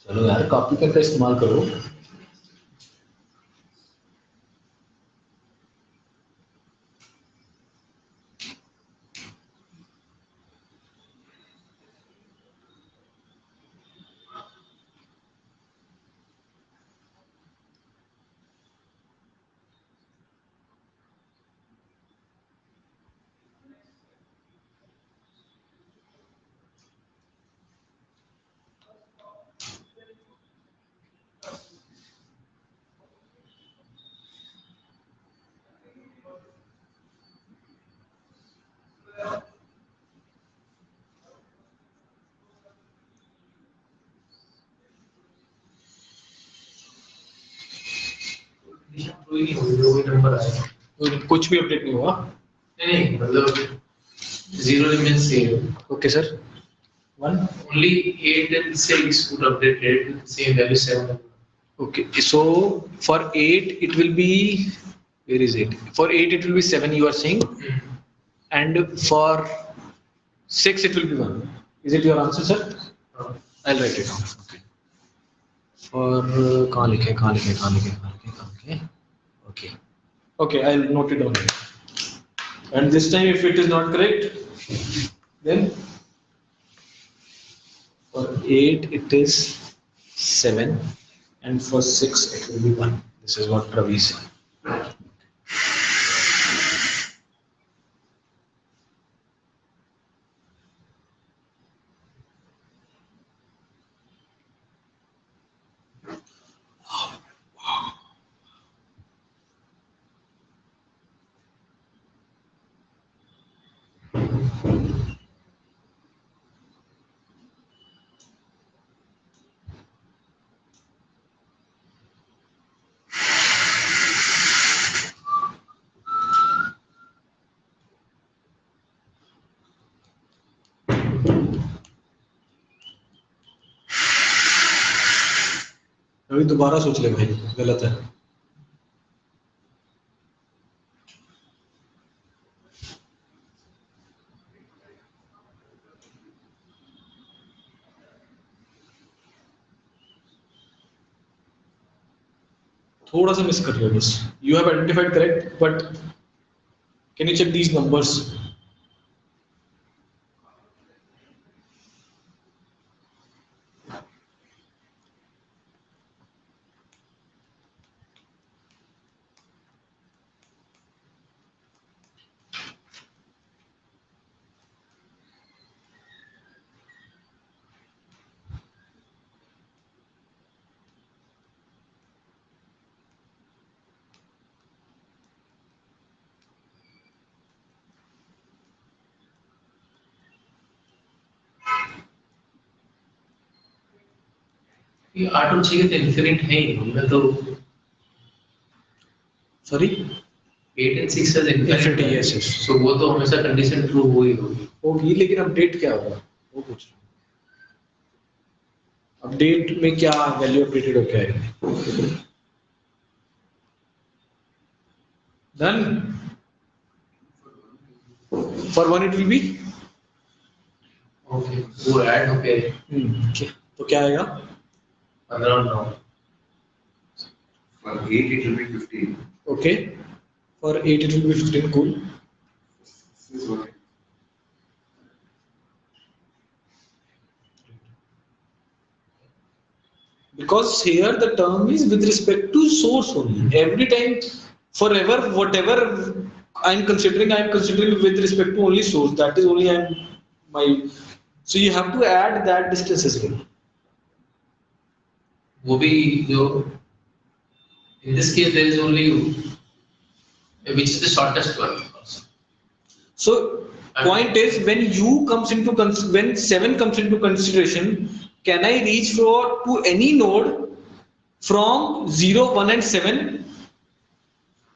चलो यार copy pen का इस्तेमाल करो. कोई number आया. कुछ भी अपडेट नहीं हुआ. नहीं मतलब 0 remains same. Okay, sir. 1. Only 8 and 6 would update it with the same value 7. Okay, so for 8 it will be, where is it? For 8 it will be 7, you are saying, and for 6 it will be 1. Is it your answer, sir? I'll write it down. Okay. For कहाँ लिखे? Okay, I'll note it down here. And this time, if it is not correct, then for 8 it is 7, and for 6 it will be 1. This is what Ravi said. अभी दोबारा सोच ले भाई, गलत है। थोड़ा सा मिस कर रहे हो बस। You have identified correct, but can you check these numbers? ये 8 और 6 के तो इन्फिनिट है ही, उनमें तो सॉरी 8 and 6 है Infinity, yes, yes. सो वो तो हमेशा कंडीशन ट्रू हो ही होगी। होगी, लेकिन अपडेट क्या होगा वो पूछ रहा हूँ। अपडेट में क्या वैल्यू अपडेटेड होके आएगी? Done. For one it will be okay, वो ऐड होके तो क्या आएगा? 15 और 9। For 8 it will be 15. Okay, for 8 it will be 15. Cool. This is what Because here the term is with respect to source only. Every time, forever, whatever I'm considering with respect to only source. That is only my. So you have to add that distance as well. वो भी जो in this case there is only which is the shortest one. So point is when 7 comes into consideration, can I reach to any node from 0, 1 and 7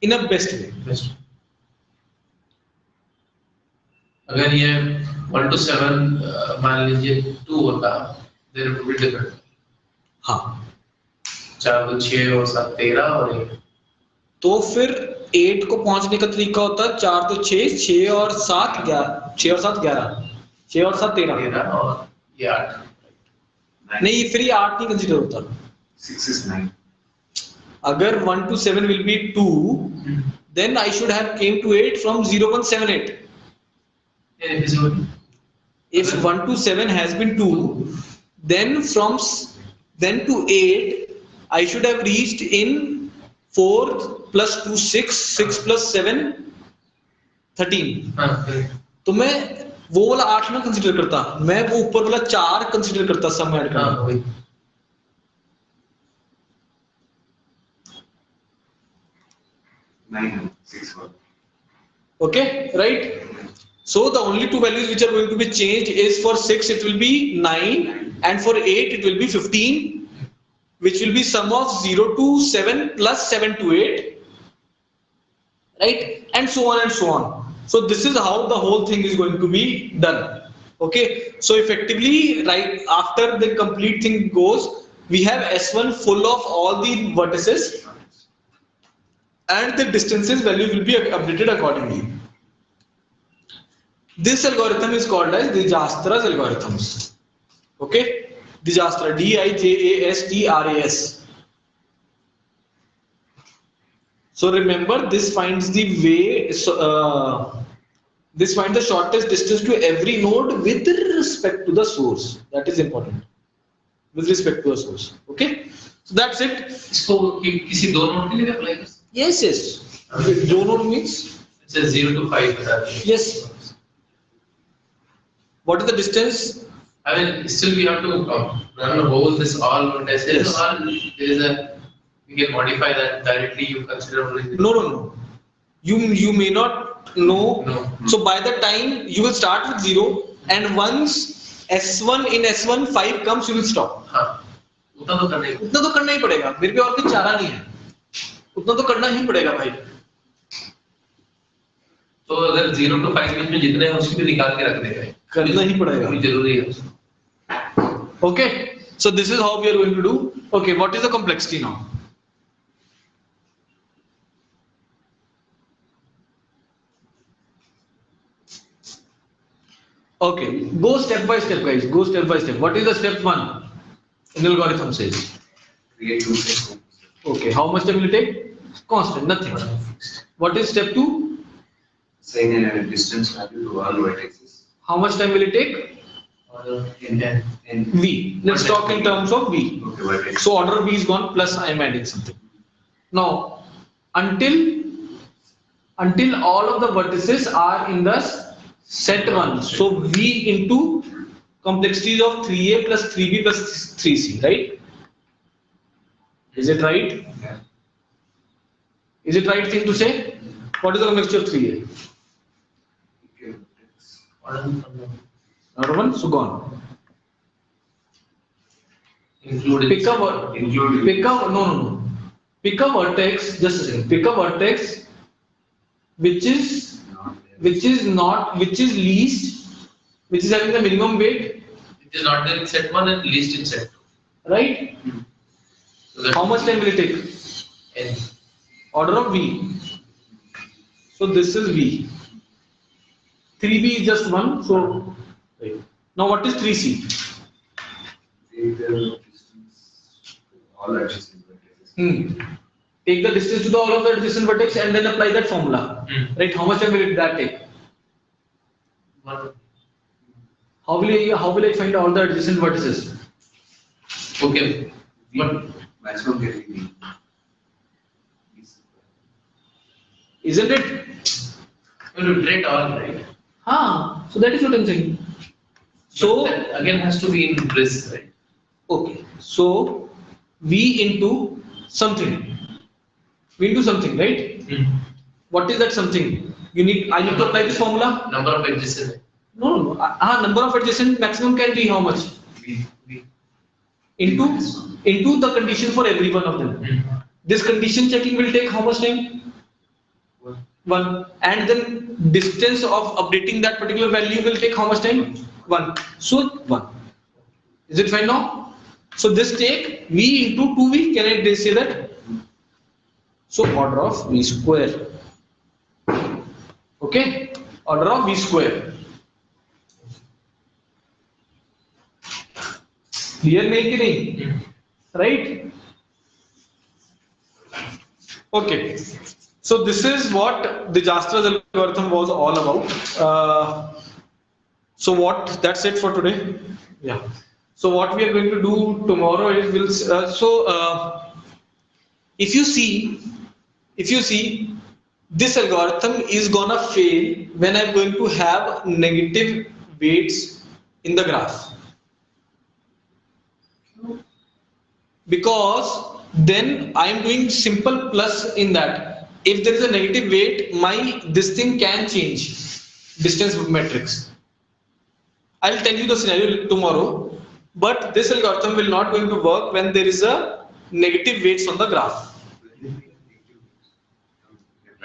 in a best way? Best. अगर ये 1 to 7 मान लीजिए 2 होता, then it would be different. हाँ, 4 तो 6 और 7 13 और 1. तो फिर 8 को पहुंचने का तरीका होता है 4 तो 6, 6 और 7 11, 6 और 7 11, 6 और 7 13 और ये 8. नहीं, फिर ये 8 नहीं कंसीडर होता। 6 is 9. अगर 1 to 7 will be 2, then I should have came to 8 from 0, 1, 7, 8. If 1 to 7 has been 2, then then to 8 I should have reached in 4 plus 2 6, 6 plus 7 13. तो मैं वो वाला 8 ना कंसीडर करता, मैं वो ऊपर वाला 4 कंसीडर करता सम ऐड करना। 9, 6, 1. Okay, right? So the only two values which are going to be changed is for 6 it will be 9 and for 8 it will be 15, which will be sum of 0 to 7 plus 7 to 8, right? And so on and so on. So this is how the whole thing is going to be done. Okay, so effectively right after the complete thing goes, we have S1 full of all the vertices and the distances value will be updated accordingly. This algorithm is called as Dijastra's algorithms. Okay, Dijastra, D-I-J-A-S-T-R-A-S. So remember, this finds the way. This finds the shortest distance to every node with respect to the source. That is important. With respect to a source. Okay, so that's it. इसको किसी दो node के लिए apply कर सकते Yes, yes. Do node means हैं, 0 to 5 बता दें. yes. What is the distance? I mean, still we have to run a whole this all test. There is we can modify that directly. You consider No. You may not know. No. So by the time you will start with 0, and once S1 in S1 5 comes, you will stop. हाँ, उतना तो करना ही. उतना तो करना ही पड़ेगा. मेरे पे और कोई चारा नहीं है. उतना तो करना ही पड़ेगा भाई. तो अगर 0 to 5 बीच में जितने हैं उसको भी निकाल के रख देगा. करना ही पड़ेगा. जरूरी है. Okay, so this is how we are going to do. Okay, what is the complexity now? Okay, go step by step, guys. Go step by step. What is the step one in the algorithm says? Create two sets. Okay, how much time will it take? Constant, nothing. What is step two? Assign a distance value to all vertices. How much time will it take? In V. Let's talk in terms of V. okay, vertex. So order of V is gone, plus I am adding something. Now, until all of the vertices are in the set 1. So V into complexities of 3A plus 3B plus 3C, right? Is it right? Yeah. Is it right thing to say? What is the complexity of 3A? Okay, vertex. Another one, so gone. Included. Pick a Include no. Pick a vertex, just a second. Pick a vertex which is least, which is having the minimum weight, It is not there in set 1 and least in set 2. right? So that How much time will it take? N. Order of V. So this is V. 3B is just 1, so right. Now what is 3C? take the distance to all adjacent vertices. Take the distance to all of the adjacent vertex and then apply that formula. Right? How much time will that take? 1. How will I find all the adjacent vertices? Okay. But Maximum getting Isn't it? you will iterate all, right? So that is what I'm saying. So But that again has to be in risk, right? okay. So V into something. V into something, right? What is that something? I need to apply this formula? Number of edges. No. Number of adjacent maximum can be how much? V. Into the condition for every one of them. This condition checking will take how much time? 1. And then distance of updating that particular value will take how much time? 1. So 1. Is it fine now? So this take V into 2V. Can I say that? So order of V square. Okay? Order of V square. Clear nahi ki nahi? Right? Okay. So this is what Dijastra's algorithm was all about. So that's it for today. Yeah. So what we are going to do tomorrow is if you see this algorithm is gonna fail when I'm going to have negative weights in the graph. Because then I am doing simple plus in that. If there is a negative weight, this thing can change distance matrix. I will tell you the scenario tomorrow, but this algorithm will not going to work when there is a negative weights on the graph.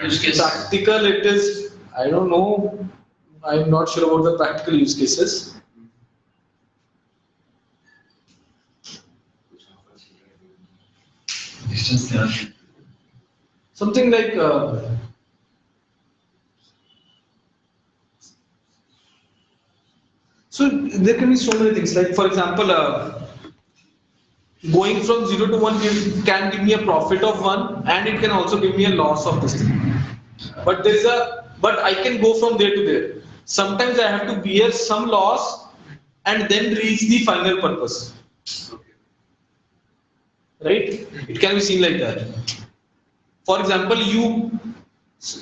Use case. Practical, it is, I don't know, I'm not sure about the practical use cases. Distance cannot. Something like so there can be so many things, like for example going from 0 to 1 can give me a profit of 1 and it can also give me a loss of this thing, but I can go from there to there. Sometimes I have to bear some loss and then reach the final purpose, right? It can be seen like that. For example, you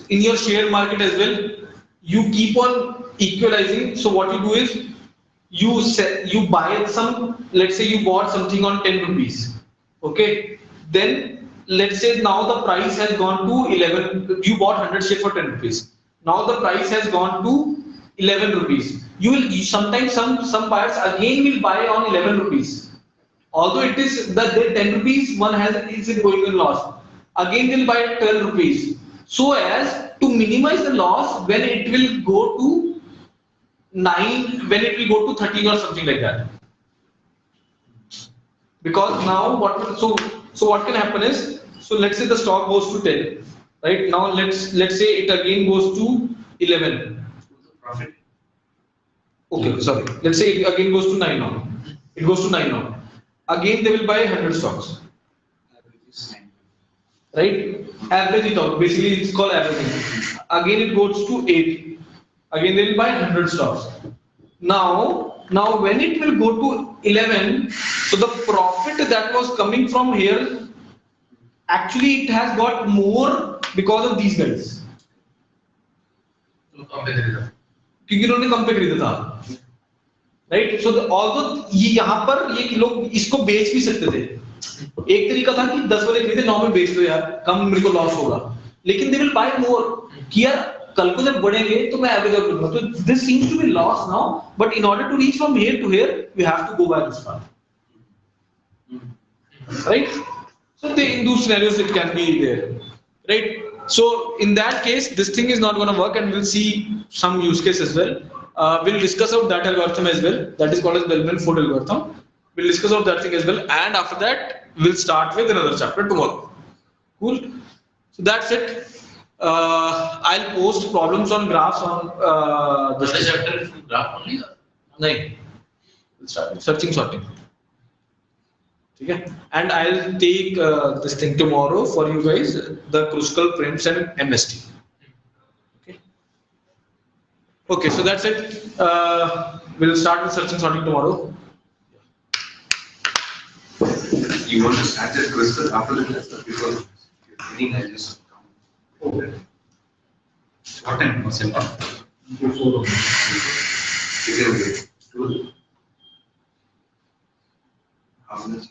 in your share market as well, you keep on equalizing. So what you do is you buy some, let's say you bought something on 10 rupees. Okay, then let's say now the price has gone to 11. You bought 100 shares for 10 rupees. Now the price has gone to 11 rupees. Sometimes some buyers again will buy on 11 rupees. Although it is that 10 rupees one is going in loss. Again they'll buy at 12 rupees, so as to minimize the loss when it will go to 9, when it will go to 13 or something like that. because now so what can happen is, so let's say the stock goes to 10, right? Now let's say it again goes to 11. Profit. Okay, sorry. Let's say it again goes to 9 now. It goes to 9 now. Again, they will buy 100 stocks, right? Average it out. Basically, it's called averaging. Again, it goes to 8. Again, they will buy 100 stocks. Now when it will go to 11, so the profit that was coming from here, actually it has got more because of these guys. क्योंकि इन्होंने कम पे खरीदा था, right? सो although ये यहाँ पर ये लोग इसको बेच भी सकते थे. एक तरीका था कि 10 वाले खरीदे 9 में बेच दो यार, कम मेरे को लॉस होगा, लेकिन दे विल बाय मोर कि यार कल को जब बढ़ेंगे तो मैं एवरेज आउट करूंगा. तो this seems to be loss now, but in order to reach from here to here we have to go by this path, right? So in those scenarios it can be there, right? So in that case this thing is not going to work, and we'll see some use case as well. We'll discuss out that algorithm as well, that is called as Bellman-Ford algorithm. We'll discuss out that thing as well, and after that we'll start with another chapter tomorrow. Cool. So that's it. I'll post problems on graphs on this chapter is graph only? No. We'll start with searching sorting. Okay. And I'll take this thing tomorrow for you guys, the Kruskal, Prince and MST. Okay. Okay, so that's it. We'll start with searching sorting tomorrow. You want to start the Kruskal after the class, or before? You're thinking I just come. Okay. What time was it? Before. Okay. How much?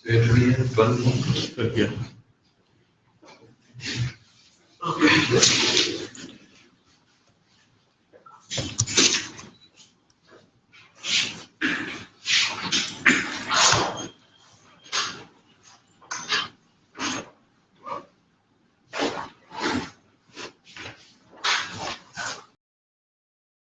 So it will be 12 more. Yeah. Okay.